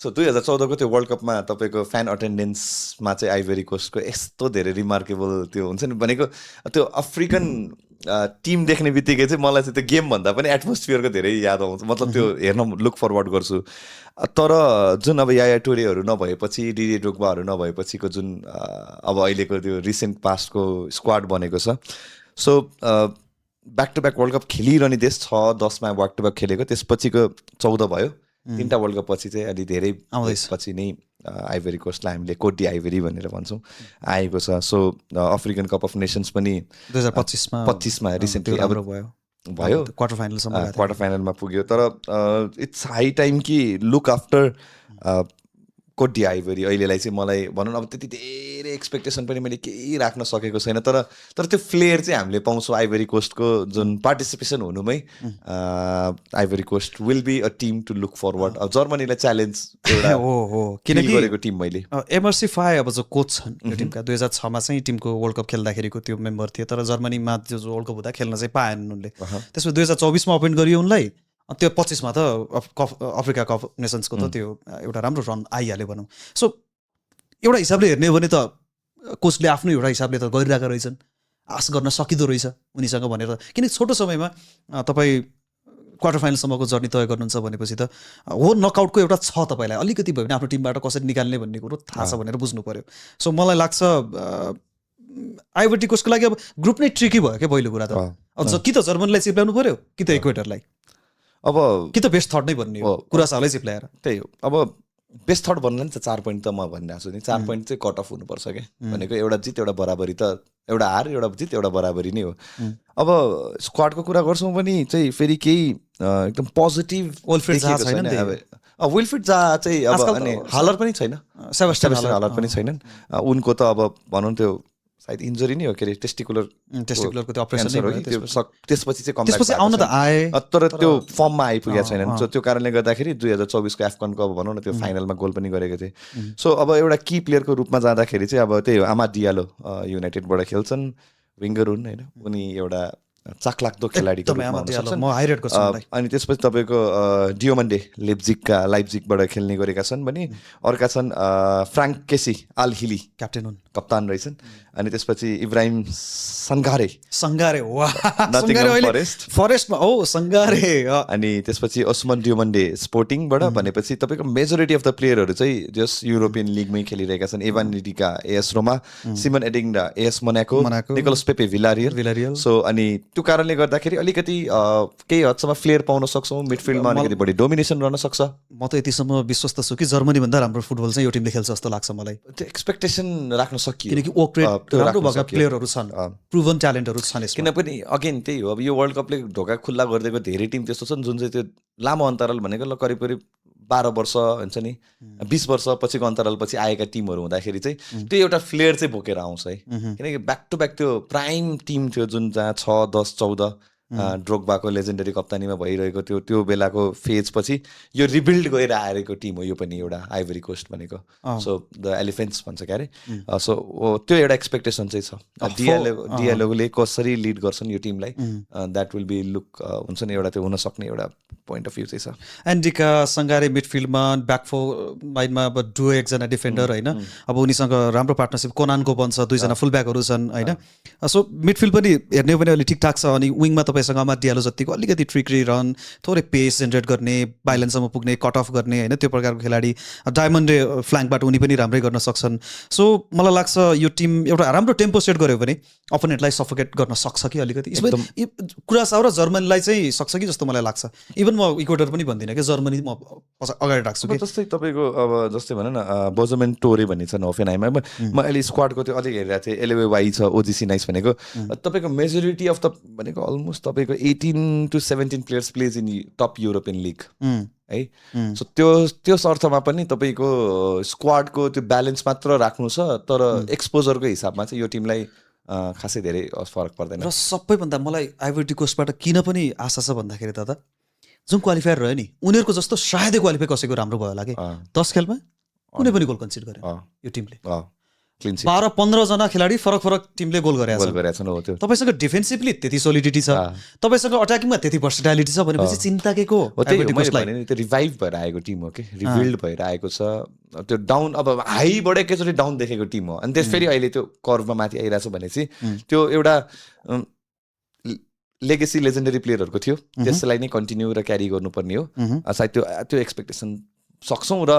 सो 2014 को त्यो वर्ल्ड कपमा तपाईँको फ्यान अटेन्डेन्समा चाहिँ आइभरी कोस्टको यस्तो धेरै रिमार्केबल त्यो हुन्छ नि भनेको त्यो अफ्रिकन टिम देख्ने बित्तिकै चाहिँ मलाई चाहिँ त्यो गेम भन्दा पनि एटमोस्फियरको धेरै याद आउँछ मतलब त्यो हेर्न लुक फरवर्ड गर्छु तर जुन अब याया टोरेहरू नभएपछि डिडी ड्रोग्बाहरू नभएपछिको जुन अब अहिलेको त्यो रिसेन्ट पास्टको स्क्वाड बनेको छ so back to back world cup खेलिरहने देश 6-10मा ब्याक टु ब्याक खेलेको त्यसपछिको 14 भयो 3टा वर्ल्ड कप पछि चाहिँ अलि धेरै पछि नै आइभरी कोस्टलाई हामीले कोट डी आइभरी भनेर भन्छौँ आएको छ so African Cup of Nations पनि 2025मा रिसेन्टली अब भयो क्वार्टर फाइनलमा पुग्यो तर इट्स हाई टाइम कि look after Cote d'Ivoire अहिलेलाई चाहिँ मलाई भनौँ न अब त्यति धेरै एक्सपेक्टेसन पनि मैले केही राख्न सकेको छैन तर त्यो फ्लेयर चाहिँ हामीले पाउँछौँ आइभरी कोस्टको जुन पार्टिसिपेसन हुनुमै Ivory Coast will be a team to look forward अब जर्मनीलाई च्यालेन्ज किनकि गरेको टिम मैले एमर्सी फाय अब जो कोच छन् यो टिमका 2006मा चाहिँ टिमको वर्ल्ड कप खेल्दाखेरिको त्यो मेम्बर थिए तर जर्मनीमा जो वर्ल्ड कप हुँदा खेल्न चाहिँ पाएनन् उनले त्यसपछि 2024मा अपोइन्ट गरियो उनलाई त्यो 25मा त अफ्रिका कप नेसन्सको त त्यो एउटा राम्रो रन आइहाल्यो भनौँ सो एउटा हिसाबले हेर्ने हो भने त कोचले आफ्नो एउटा हिसाबले त गरिरहेका रहेछन् आश गर्न सकिँदो रहेछ उनीसँग भनेर किनकि छोटो समयमा तपाईँ क्वार्टर फाइनलसम्मको जर्नी तय गर्नुहुन्छ भनेपछि त हो नकआउटको एउटा छ तपाईँलाई अलिकति भयो भने आफ्नो टिमबाट कसरी निकाल्ने भन्ने कुरो थाहा छ भनेर बुझ्नु पऱ्यो सो मलाई लाग्छ आइभरी कोस्टको लागि अब ग्रुप नै ट्रिकी भयो क्या पहिलो कुरा त अब कि त जर्मनीलाई चिप्ल्याउनु पऱ्यो कि त इक्वेटरलाई अब कि त बेस्ट थर्ड नै भन्ने हो कुरा सालै चिप्ल्याएर त्यही हो अब बेस्ट थर्ड भन्नु नि त 4 पोइन्ट त म भनिरहेको छु नि 4 पोइन्ट चाहिँ कट अफ हुनुपर्छ क्या भनेको एउटा जित एउटा बराबरी त एउटा हार एउटा जित एउटा बराबरी नै हो अब स्क्वाडको कुरा गर्छौँ भने चाहिँ फेरि केही एकदम पोजिटिभ विल्फ्रेड जा चाहिँ अब अनि हालर पनि छैन सेबास्टियन हालर पनि छैनन् उनको त अब भनौँ त्यो सायद इन्जरी नै हो के अरे टेस्टिकुलरको त्यो अपरेसन त्यसपछि चाहिँ कमब्याक आउन त आए तर त्यो फर्ममा आइपुगेका छैनन् सो त्यो कारणले गर्दाखेरि 2024को एफकनको अब भनौँ न त्यो फाइनलमा गोल पनि गरेको थिए सो अब एउटा की प्लेयरको रूपमा जाँदाखेरि चाहिँ अब त्यही हो आमा डियालो युनाइटेडबाट खेल्छन् विङ्गर हुन् होइन उनी एउटा चाखलाग्दो खेलाडीको रूपमा हुन सक्छन् अनि त्यसपछि तपाईँको डियोमन्डे लाइप्जिगबाट खेल्ने गरेका छन् भने अर्का छन् फ्राङ्क केसी आल हिली क्याप्टेन हुन् कप्तान रहेछन् अनि त्यसपछि इब्राहिम सङ्गारे फरेस्टमा हो सङ्गारे अनि त्यसपछि ओस्मान डियोमन्डे स्पोर्टिङबाट भनेपछि तपाईँको मेजोरिटी अफ द प्लेयरहरू चाहिँ जस युरोपियन लिगमै खेलिरहेका छन् Evan Ndicka AS Roma Simon Adingra AS Monaco Nicolas Pepe Villarreal so अनि त्यो कारणले गर्दाखेरि अलिकति केही हदसम्म फ्लेयर पाउन सक्छौँ मिडफिल्डमा अलिकति बढी डोमिनेसन रहन सक्छ म त यतिसम्म विश्वस्त छु कि जर्मनीभन्दा राम्रो फुटबल चाहिँ यो टिमले खेल्छ जस्तो लाग्छ मलाई त्यो एक्सपेक्टेसन राख्न सकियो किनकि राम्रो भएका प्लेयरहरू छन् प्रुभन ट्यालेन्टहरू छन् किनभने अगेन त्यही हो अब यो वर्ल्ड कपले ढोका खुल्ला गरिदिएको धेरै टिम त्यस्तो छन् जुन चाहिँ त्यो लामो अन्तराल भनेको ल करिब 12 वर्ष हुन्छ नि 20 वर्ष पछिको अन्तराल पछि आएका टिमहरू हुँदाखेरि चाहिँ त्यो एउटा फ्लेयर चाहिँ बोकेर आउँछ है किनकि ब्याक टु ब्याक त्यो प्राइम टिम थियो जुन जहाँ 6, 10, 14 ड्रोग्बाको लेजेन्डरी कप्तानीमा भइरहेको थियो त्यो बेलाको फेज पछि यो रिबिल्ड गएर आएको टिम हो यो पनि एउटा आइभरी कोस्ट भनेको सो द एलिफेन्ट्स भन्छ क्या अरे सो त्यो एउटा एक्सपेक्टेसन चाहिँ छ डिएलओले कसरी लिड गर्छन् यो टिमलाई द्याट विल बी लुक हुन्छ नि एउटा त्यो हुनसक्ने एउटा पोइन्ट अफ भ्यू चाहिँ छ एन्डिका सङ्गारे मिडफिल्डमा ब्याक फोर लाइनमा अब डुओ एकजना डिफेन्डर होइन अब उनीसँग राम्रो पार्टनरसिप कोनानको बन्छ 2 जना फुल ब्याकहरू छन् होइन सो मिडफिल्ड पनि हेर्ने हो भने अलिक ठिकठाक छ अनि विङमा तपाईँसँग अमा डियालो जतिको अलिकति ट्रिकरी रन थोरै पेस जेनेरेट गर्ने बाइलेन्ससम्म पुग्ने कट अफ गर्ने होइन त्यो प्रकारको खेलाडी डायमन्डे फ्ल्याङ्कबाट उनी पनि राम्रै गर्न सक्छन् सो मलाई लाग्छ यो टिम एउटा राम्रो टेम्पो सेट गर्यो भने अपोनेन्टलाई सफोकेट गर्न सक्छ कि अलिकति कुरासाउ र जर्मनीलाई चाहिँ सक्छ कि जस्तो मलाई लाग्छ इभन म इक्वेटर पनि भन्दिनँ कि जर्मनी म अगाडि राख्छु कि जस्तै तपाईँको अब जस्तै भनौँ न बोजमेन टोरे भन्ने छ होफेनहाइममा म अहिले स्क्वाडको त्यो अलिक हेरिरहेको थिएँ एलेवे वाई छ ओजिसी नाइस भनेको तपाईँको मेजोरिटी अफ द भनेको अलमोस्ट तपाईँको 18 to 17 players plays in top European league है सो त्यो अर्थमा पनि तपाईँको स्क्वाडको त्यो ब्यालेन्स मात्र राख्नु छ तर एक्सपोजरको हिसाबमा चाहिँ यो टिमलाई खासै धेरै फरक पर्दैन र सबैभन्दा मलाई आइभरी कोस्टबाट किन पनि आशा छ भन्दाखेरि दादा जुन क्वालिफायर रह्यो नि उनीहरूको जस्तो सायदै क्वालिफाई कसैको राम्रो भयो होला कि 10 खेलमा कुनै पनि गोल कन्सिड गरेन यो टिमले 12-15 जना खेलाडी फरक टिमले गोल गरेका छन् तपाईँसँग डिफेन्सिभली त्यति सोलिडिटी छ तपाईँसँग अट्याकिङमा त्यति भर्सिटालिटी छ भनेपछि चिन्ता के को त्यो रिभाइभ भएर आएको टिम हो कि रिबिल्ड भएर आएको छ त्यो डाउन अब हाईबाट एकैचोटि डाउन देखेको टिम हो अनि त्यस फेरि अहिले त्यो कर्भमा माथि आइरहेको छ भनेपछि त्यो एउटा लेगेसी लेजेन्डरी प्लेयरहरूको थियो, त्यसलाई नै कन्टिन्यू र क्यारी गर्नुपर्ने हो। सायद त्यो एक्सपेक्टेसन सक्छौँ। र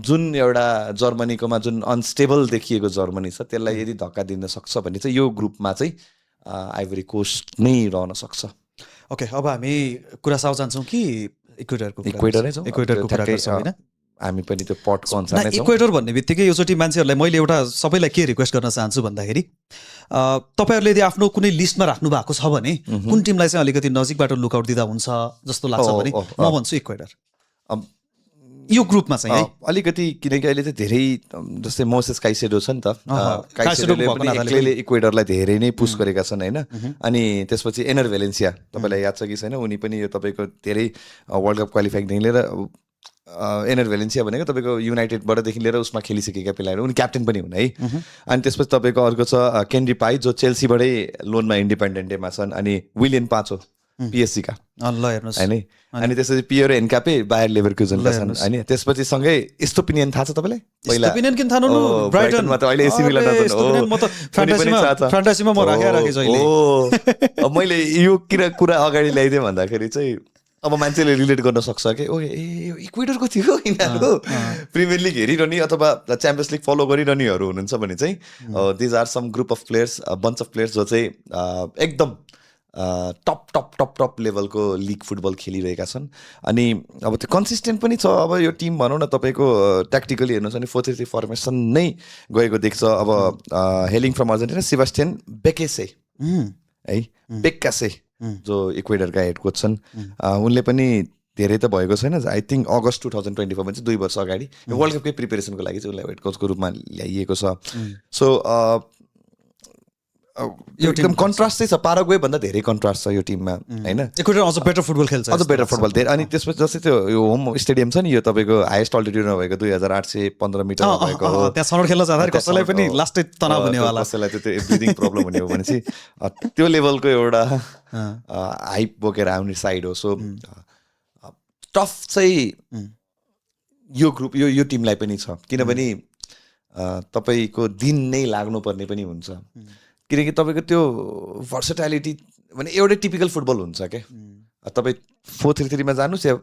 जुन एउटा जर्मनीकोमा जुन अनस्टेबल देखिएको जर्मनी छ त्यसलाई यदि धक्का दिन सक्छ भने चाहिँ यो ग्रुपमा चाहिँ आइभरी कोस्ट नै रहन सक्छ। ओके, अब हामी कुरासाओ जान्छौँ कि इक्वेडरै जाउँ? इक्वेडरको कुरा गर्छौँ होइन? हामी पनि त्यो पटको अनुसार नै छौँ। इक्वेडर भन्ने बित्तिकै योचोटि मान्छेहरूलाई मैले एउटा सबैलाई के रिक्वेस्ट गर्न चाहन्छु भन्दाखेरि तपाईँहरूले यदि आफ्नो कुनै लिस्टमा राख्नु भएको छ भने कुन टिमलाई चाहिँ अलिकति नजिकबाट लुकआउट दिँदा हुन्छ जस्तो लाग्छ भने म भन्छु इक्वेडर यो ग्रुपमा चाहिँ है। अलिकति किनकि अहिले चाहिँ धेरै जस्तै मोसेस काइसेडो छ नि त, काइसेडोले पनि एक्लैले इक्वेडरलाई धेरै नै पुस गरेका छन् होइन। अनि त्यसपछि एनर भेलेन्सिया, तपाईँलाई याद छ कि छैन, उनी पनि यो तपाईँको धेरै वर्ल्ड कप क्वालिफाइङदेखि लिएर एनर भेलेन्सिया भनेको तपाईँको युनाइटेडबाटदेखि लिएर उसमा खेलिसकेका प्लेयर, उनी क्याप्टेन पनि हुन् है। अनि त्यसपछि तपाईँको अर्को छ केन्ड्री पाई जो चेल्सीबाटै लोनमा इन्डिपेन्डेन्ट डेमा छन्, अनि विलियन पाचो पिएससी का ल हेर्नुहोस् होइन। अनि त्यसपछि पियरो एन्कापे बायर लेभरकुजनका छन् होइन। त्यसपछि सँगै एस्टोपिनियन थाहा छ तपाईँलाई? पहिला एस्टोपिनियन किन थाहा नहुनु? ब्राइटनमा त अहिले एसी मिलानमा एस्टोपिनियन म त फ्यान्टासीमा म राखिराखेँ जहिले। अब मैले यो कुरा अगाडि ल्याइदिएँ भन्दाखेरि चाहिँ अब मान्छेले रिलेट गर्न सक्छ कि ओ ए इक्वेडरको थियो यिनीहरू प्रिमियर लिग हेरिरहने अथवा च्याम्पियन्स लिग फलो गरिरहनेहरू हुनुहुन्छ भने चाहिँ these are some group of players, bunch of players जो चाहिँ एकदम टप लेभलको लिग फुटबल खेलिरहेका छन्। अनि अब त्यो कन्सिस्टेन्ट पनि छ। अब यो टिम भनौँ न तपाईँको ट्याक्टिकली हेर्नुहोस् भने 4-3-3 फर्मेसन नै गएको देख्छ। अब हेलिङ फ्रम अर्जेन्टिना सेबास्टियन बेकेसे है, बेक्कासे जो इक्वेडरका हेड कोच छन्, उनले पनि धेरै त भएको छैन, आई थिङ्क अगस्त 2024 भने चाहिँ 2 वर्ष अगाडि वर्ल्ड कपकै प्रिपेरेसनको लागि चाहिँ उसलाई हेड कोचको रूपमा ल्याइएको छ। सो यो एकदम कन्ट्रास्ट चाहिँ छ, पाराग्वे भन्दा धेरै कन्ट्रास्ट छ यो टिममा होइन। इक्वेडर अझ बेटर फुटबल खेल्छ, अझ बेटर फुटबल धेरै। अनि त्यसपछि जस्तै त्यो यो होम स्टेडियम छ नि, यो तपाईँको हाइएस्ट अल्टिट्युडमा भएको 2815 मिटर भएको हो, त्यहाँ छनौट खेल्न जाँदाखेरि कसैलाई पनि लास्टै तनाव हुनेवाला, कसैलाई त्यो ब्रिदिङ प्रब्लम हुने हो भने चाहिँ त्यो लेभलको एउटा हाइप बोकेर आउने साइड हो। सो टफ चाहिँ यो ग्रुप यो टिमलाई पनि छ, किनभने तपाईँको दिन नै लाग्नुपर्ने पनि हुन्छ। किनकि तपाईँको त्यो भर्सेटालिटी भने एउटै टिपिकल फुटबल हुन्छ क्या। तपाईँ 4-3-3 मा जानुहोस् या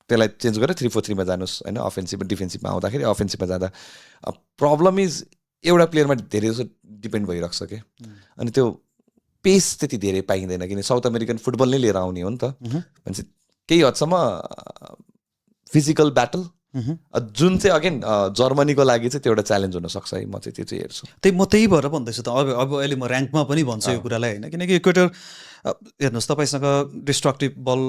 त्यसलाई चेन्ज गरेर 3-4-3 मा जानुहोस् होइन। अफेन्सिभ डिफेन्सिभमा आउँदाखेरि अफेन्सिभमा जाँदा प्रब्लम इज एउटा प्लेयरमा धेरै जस्तो डिपेन्ड भइरहेको छ क्या। अनि त्यो पेस त्यति धेरै पाइँदैन, किन साउथ अमेरिकन फुटबल नै लिएर आउने हो नि त। भनेपछि केही हदसम्म फिजिकल ब्याटल जुन चाहिँ अगेन जर्मनीको लागि चाहिँ त्यो एउटा च्यालेन्ज हुनसक्छ है। म चाहिँ त्यो चाहिँ हेर्छु। त्यही भएर भन्दैछु त। अब अहिले म ऱ्याङ्कमा पनि भन्छु यो कुरालाई होइन, किनकि इक्वेटर हेर्नुहोस् तपाईँसँग डिस्ट्रक्टिभ बल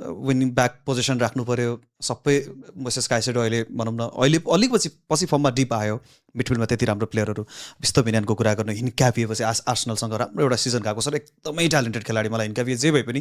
विनिङ ब्याक पोजिसन राख्नु पऱ्यो। सबै मोसेस काइसेडो अहिले भनौँ न अहिले अलिक पछि फर्ममा डिप आयो, मिडफिल्डमा त्यति राम्रो प्लेयरहरू विस्तोभिनियनको कुरा गर्नु, हिन्क्यापिएपछि आर्सेनलसँग राम्रो एउटा सिजन गएको छ, एकदमै ट्यालेन्टेड खेलाडी। मलाई हिन्क्यापिए जे भए पनि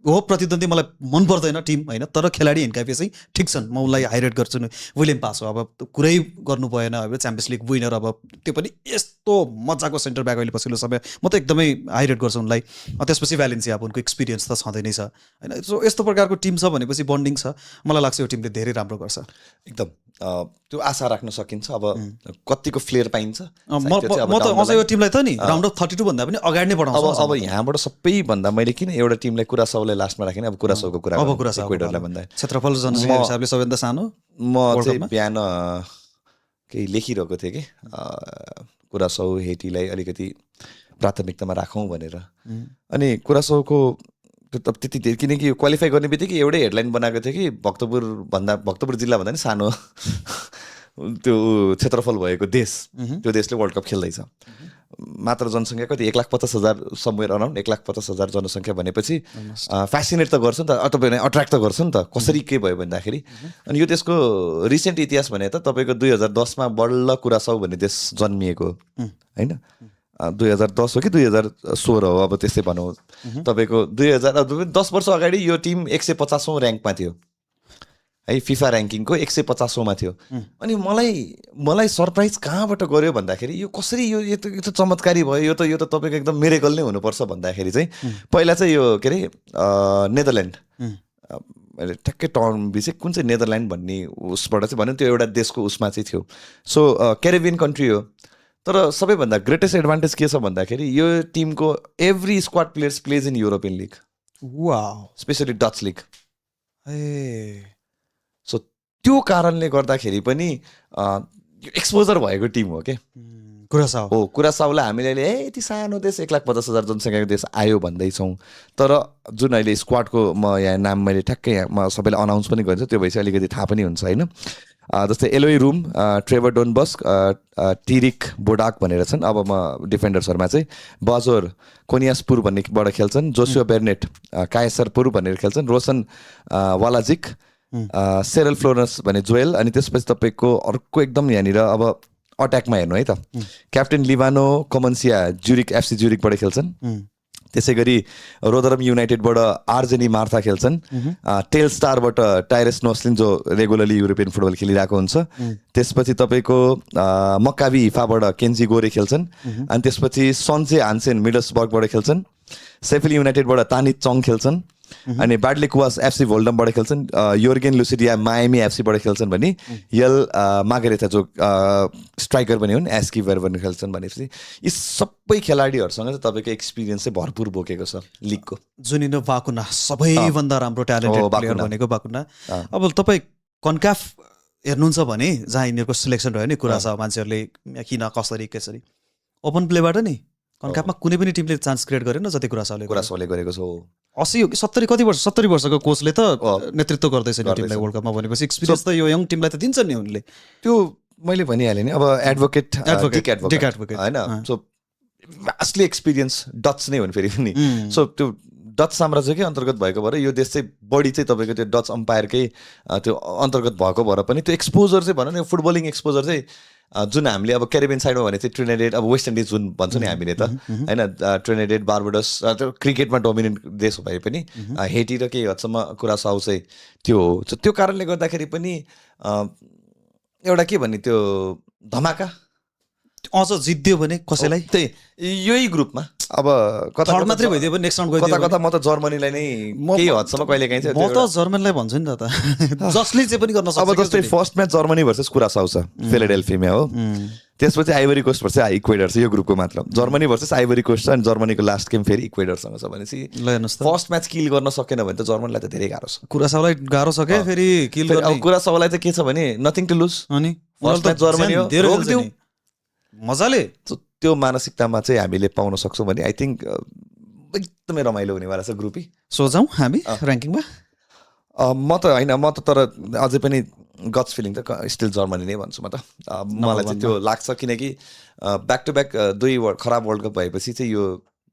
हो प्रतिद्वन्दी मलाई मन पर्दैन टिम होइन, तर खेलाडी हिन्क्यापिए चाहिँ ठिक छन्, म उसलाई हाइलाइट गर्छु नि। विलियम पासो अब कुरै गर्नु भएन, अब च्याम्पियन्स लिग विनर, अब त्यो पनि यस्तो मजाको सेन्टर ब्याक अहिले पछिल्लो समय, म त एकदमै हाइलाइट गर्छु उनलाई। त्यसपछि भ्यालेन्सिया अब उनको एक्सपिरियन्स त छँदै नै छ होइन। सो यस्तो प्रकारको टिम छ भनेपछि बन्डिङ छ, मलाई लाग्छ यो टिमले धेरै राम्रो गर्छ एकदम। त्यो आशा राख्न सकिन्छ। अब कतिको फ्लेयर पाइन्छ म त अझ यो टिमलाई त नि राउन्ड अफ 32 भन्दा पनि अगाडि नै बढाउँछु। अब यहाँबाट सबैभन्दा मैले किन एउटा टिमलाई कुरासाउलाई लास्टमा राखेँ, अब कुरासाउको कुरा इक्वेडरलाई भन्दा क्षेत्रफल जनसङ्ख्या हिसाबले सबैभन्दा सानो। म चाहिँ बिहान केही लेखिरहेको थिएँ कि कुरासाउ हेटीलाई अलिकति प्राथमिकतामा राखौँ भनेर। अनि कुरासाउको त्यति धेरै, किनकि यो क्वालिफाई गर्ने बित्तिकै एउटै हेडलाइन बनाएको थियो कि भक्तपुर जिल्ला भन्दा नि सानो त्यो क्षेत्रफल भएको देश, त्यो देशले वर्ल्ड कप खेल्दैछ। मात्र जनसङ्ख्या कति 1,50,000 समवेयर अराउन्ड 1,50,000 जनसङ्ख्या भनेपछि फेसिनेट त गर्छ नि त, तपाईँ अट्र्याक्ट त गर्छ नि त कसरी के भयो भन्दाखेरि। अनि यो देशको रिसेन्ट इतिहास भने त तपाईँको 2010 मा बल्ल कुरासाउ भन्ने देश जन्मिएको होइन। 2010 हो कि 2016 हो, अब त्यस्तै भनौँ। तपाईँको 10 वर्ष अगाडि यो टिम 150औं ऱ्याङ्कमा थियो है, फिफा ऱ्याङ्किङको 150औंमा थियो। अनि मलाई सरप्राइज कहाँबाट गऱ्यो भन्दाखेरि यो कसरी यो त चमत्कारी भयो, यो त तपाईँको एकदम मिरेकल नै हुनुपर्छ भन्दाखेरि चाहिँ पहिला चाहिँ यो के अरे नेदरल्यान्ड, ठ्याक्कै टर्म बिर्सेँ कुन चाहिँ नेदरल्यान्ड भन्ने उसबाट चाहिँ भन्यो, त्यो एउटा देशको उसमा चाहिँ थियो। सो क्यारिबियन कन्ट्री हो, तर सबैभन्दा ग्रेटेस्ट एडभान्टेज के छ भन्दाखेरि यो टिमको every squad players plays in European league, wow specially Dutch league. Uh so त्यो कारणले गर्दाखेरि पनि एक्सपोजर भएको टिम हो कि। कुरासाओ हो, कुरासाओलाई हामीले अहिले यति सानो देश 1,50,000 जनसङ्ख्याको देश आयो भन्दैछौँ, तर जुन अहिले स्क्वाडको म यहाँ नाम मैले ठ्याक्कै यहाँ म सबैलाई अनाउन्स पनि गरिन्छ, त्यो भएपछि अलिकति थाहा पनि हुन्छ होइन। जस्तै एलोई रुम, ट्रेभर डोनबस्क, टिरिक बोडाक भनेर छन्। अब म डिफेन्डर्सहरूमा चाहिँ बजोर कोनियासपुर भन्नेबाट खेल्छन्, जोसुआ बेर्नेट कायसरपुर भनेर खेल्छन्, रोसन वालाजिक, सेरल फ्लोरेन्स भने जोएल, अनि त्यसपछि तपाईँको अर्को एकदम यहाँनिर अब अट्याकमा हेर्नु है त, क्याप्टेन लिभानो कोमन्सिया ज्युरिक एफसी ज्युरिकबाट खेल्छन्। त्यसै गरी रोदरम युनाइटेडबाट आर्जेनी मार्था खेल्छन्। टेल स्टारबाट टाइरस नोस्लिन जो रेगुलरली युरोपियन फुटबल खेलिरहेको हुन्छ। त्यसपछि तपाईँको मक्काबी हिफाबाट केन्जी गोरे खेल्छन्। अनि त्यसपछि सन्चे हान्सेन मिडल्सबर्गबाट खेल्छन्। सेफिल युनाइटेडबाट तानित चङ खेल्छन्। अनि ब्याडले कुवास एफसी भोल्डमबाट खेल्छन्। योर्गेन लुसिडिया मायामी एफसीबाट खेल्छन् भने यल मागरेथा जो स्ट्राइकर पनि हुन् एस्की भेरभन खेल्छन् भनेपछि यी सबै खेलाडीहरूसँग चाहिँ तपाईँको एक्सपिरियन्स चाहिँ भरपुर बोकेको छ लिगको। जुनिनो बाकुना सबैभन्दा राम्रो ट्यालेन्टेड प्लेयर भनेको बाकुना। अब तपाईँ कन्काफ हेर्नुहुन्छ भने जहाँ यिनीहरूको सिलेक्सन रह्यो नि कुरासाओ, मान्छेहरूले किन कसरी कसरी ओपन प्लेबाट नि कन्काफमा कुनै पनि टिमले चान्स क्रिएट गरेन जति कुरासाओले गरेको छ। 80 हो कि 70 कति वर्ष 70 वर्षको कोचले त नेतृत्व गर्दैछ नि टिमलाई वर्ल्ड कपमा भनेपछि एक्सपिरियन्स त यो यङ टिमलाई त दिन्छ नि उनले। त्यो मैले भनिहालेँ नि, अब एडभोकेट होइन, सो भास्टली एक्सपिरियन्स डच नै हुन् फेरि पनि। सो त्यो डच साम्राज्यकै अन्तर्गत भएको भएर यो देश चाहिँ बढी चाहिँ तपाईँको त्यो डच अम्पायरकै त्यो अन्तर्गत भएको भएर पनि त्यो एक्सपोजर चाहिँ भनौँ न फुटबलिङ एक्सपोजर चाहिँ जुन हामीले अब क्यारिबियन साइडमा भने चाहिँ ट्रिनेडेड अब वेस्ट इन्डिज जुन भन्छ नि हामीले त होइन, ट्रिनेडेड बार्बाडोस त्यो क्रिकेटमा डोमिनेन्ट देश भए पनि हेटी र केही हदसम्म कुरासाओ चाहिँ त्यो हो। त्यो कारणले गर्दाखेरि पनि एउटा के भन्ने त्यो धमाका अझ जित्यो भने कसैलाई त्यही यही ग्रुपमा अब कता मात्रै भइदियो भने नेक्स्ट राउन्ड गइदियो कता म त जर्मनीलाई नै केही हदसम्म कहिले काहीँ म त जर्मनीलाई भन्छु नि त जसले चाहिँ पनि गर्न सक्छ। अब जस्तै फर्स्ट म्याच जर्मनी भर्सेस कुरासाओ छ फिलाडेल्फियामा हो, त्यसपछि आइभरी कोस्ट भर्सेस इक्वेडर छ, यो ग्रुपको मात्र जर्मनी भर्सेस आइभरी कोस्ट छ। अनि जर्मनीको लास्ट गेम फेरि इक्वेडरसँग छ भनेपछि फर्स्ट म्याच किल गर्न सकेन भने त जर्मनीलाई त धेरै गाह्रो छ। कुरासाओलाई गाह्रो छ क्या फेरि किल गर्ने। अब कुरासाओलाई चाहिँ के छ भने नथिङ टु लुज, अनि फर्स्ट म्याच जर्मनी हो मजाले त्यो मानसिकतामा चाहिँ हामीले पाउन सक्छौँ भने आई थिङ्क एकदमै रमाइलो हुनेवाला छ ग्रुपै। सोचौँ हामी ऱ्याङ्किङमा म त होइन, म त तर अझै पनि गट्स फिलिङ त स्टिल जर्मनी नै भन्छु म त। मलाई चाहिँ त्यो लाग्छ किनकि ब्याक टु ब्याक दुई खराब वर्ल्ड कप भएपछि चाहिँ यो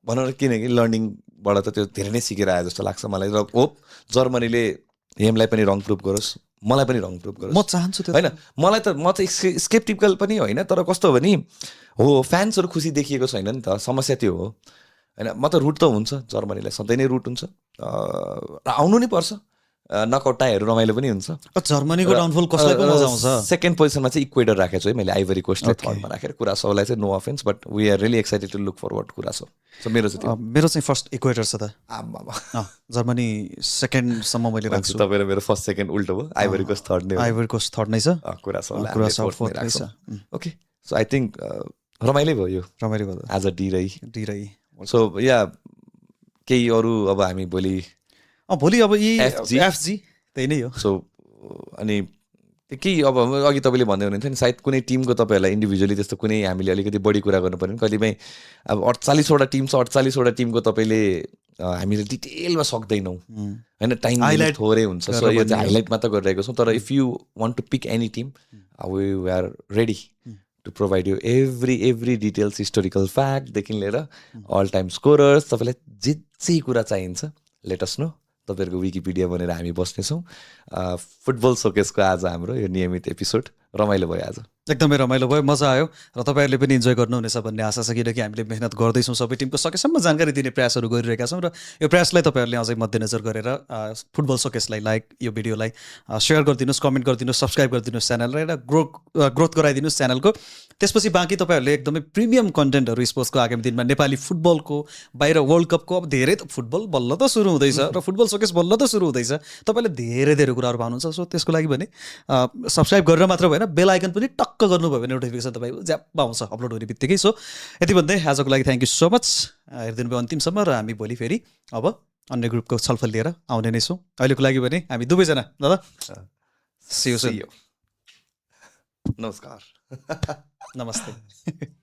भनौँ न किनकि लर्निङबाट त त्यो धेरै नै सिकेर आयो जस्तो लाग्छ मलाई। र होप जर्मनीले हेमलाई पनि रङ प्रुभ गरोस्, मलाई पनि रङ प्रुभ गरोस्। म चाहन्छु त्यो होइन, मलाई त म चाहिँ स्केप्टिकल पनि होइन, तर कस्तो भने हो फ्यान्सहरू खुसी देखिएको छैन नि त, समस्या त्यो हो होइन। म त रुट त हुन्छ जर्मनीलाई, सधैँ नै रुट हुन्छ र आउनु नै पर्छ, नकआउट टाइहरू रमाइलो पनि हुन्छ। जर्मनीको डाउनफल कसैको मजा आउँछ। सेकेन्ड पोजिसनमा चाहिँ इक्वेडर राखेको छु है मैले, आइभरी कोस्टलाई थर्डमा राखेर। कुरासाओलाई चाहिँ no offense but we are really excited to look forward Curacao. So मेरो चाहिँ फर्स्ट इक्वेडर छ त, जर्मनी सेकेन्डसम्म मैले राख्छु। तपाईँ मेरो फर्स्ट सेकेन्ड उल्टो भयो, आइभरी कोस्ट थर्ड नै, आइभरी कोस्ट थर्ड नै छ, कुरासाओ फोर्थ नै छ। ओके, सो आई थिङ्क रमाइलो भयो यो, रमाइलो भयो एज अ डी रही। सो या केही अरू अब हामी भोलि अब एफजी त्यही नै हो। सो अनि केही अब अघि तपाईँले भन्दै हुनुहुन्थ्यो नि, सायद कुनै टिमको तपाईँहरूलाई इन्डिभिजुअली त्यस्तो कुनै हामीले अलिकति बढी कुरा गर्नु पऱ्यो भने कहिलेकाहीँ अब 48वटा टिम छ, 48वटा टिमको तपाईँले हामीले डिटेलमा सक्दैनौँ होइन, टाइम थोरै हुन्छ। सो यो चाहिँ हाइलाइट मात्र गरिरहेको छौँ, तर if you want to pick any team we are ready to provide you every details, historical फ्याक्टदेखि लिएर अल टाइम स्कोरर्स, तपाईँलाई जे कुरा चाहिन्छ लेट अस नो। तपाईँहरूको विकिपिडिया भनेर हामी बस्नेछौँ। फुटबल सोकेसको आज हाम्रो यो नियमित एपिसोड रमाइलो भयो, आज एकदमै रमाइलो भयो, मजा आयो र तपाईँहरूले पनि इन्जोय गर्नुहुनेछ भन्ने आशा छ, किनकि हामीले मेहनत गर्दैछौँ, सबै टिमको सकेसम्म जानकारी दिने प्रयासहरू गरिरहेका छौँ। र यो प्रयासलाई तपाईँहरूले अझै मध्यनजर गरेर फुटबल सोकेसलाई लाइक यो भिडियोलाई सेयर गरिदिनुहोस्, कमेन्ट गरिदिनुहोस्, सब्सक्राइब गरिदिनुहोस् च्यानललाई र ग्रोथ गराइदिनुहोस् च्यानलको। त्यसपछि बाँकी तपाईँहरूले एकदमै प्रिमियम कन्टेन्टहरू स्पोर्ट्सको आगामी दिनमा नेपाली फुटबलको बाहिर वर्ल्ड कपको अब धेरै त फुटबल बल्ल त सुरु हुँदैछ र फुटबल सोकेस बल्ल त सुरु हुँदैछ, तपाईँले धेरै कुराहरू पाउनुहुन्छ। सो त्यसको लागि भने सब्सक्राइब गरेर मात्र भएन, बेल आइकन पनि टक्क टक्क गर्नुभयो भने नोटिफिकेसन तपाईँ ज्यापमा आउँछ अपलोड हुने बित्तिकै। सो यति भन्दै आजको लागि थ्याङ्क यू सो मच, हेरिदिनु भयो अन्तिमसम्म। र हामी भोलि फेरि अब अन्य ग्रुपको छलफल लिएर आउने नै छौँ। अहिलेको लागि भने हामी दुवैजना दादा see you soon. नमस्कार। नमस्ते।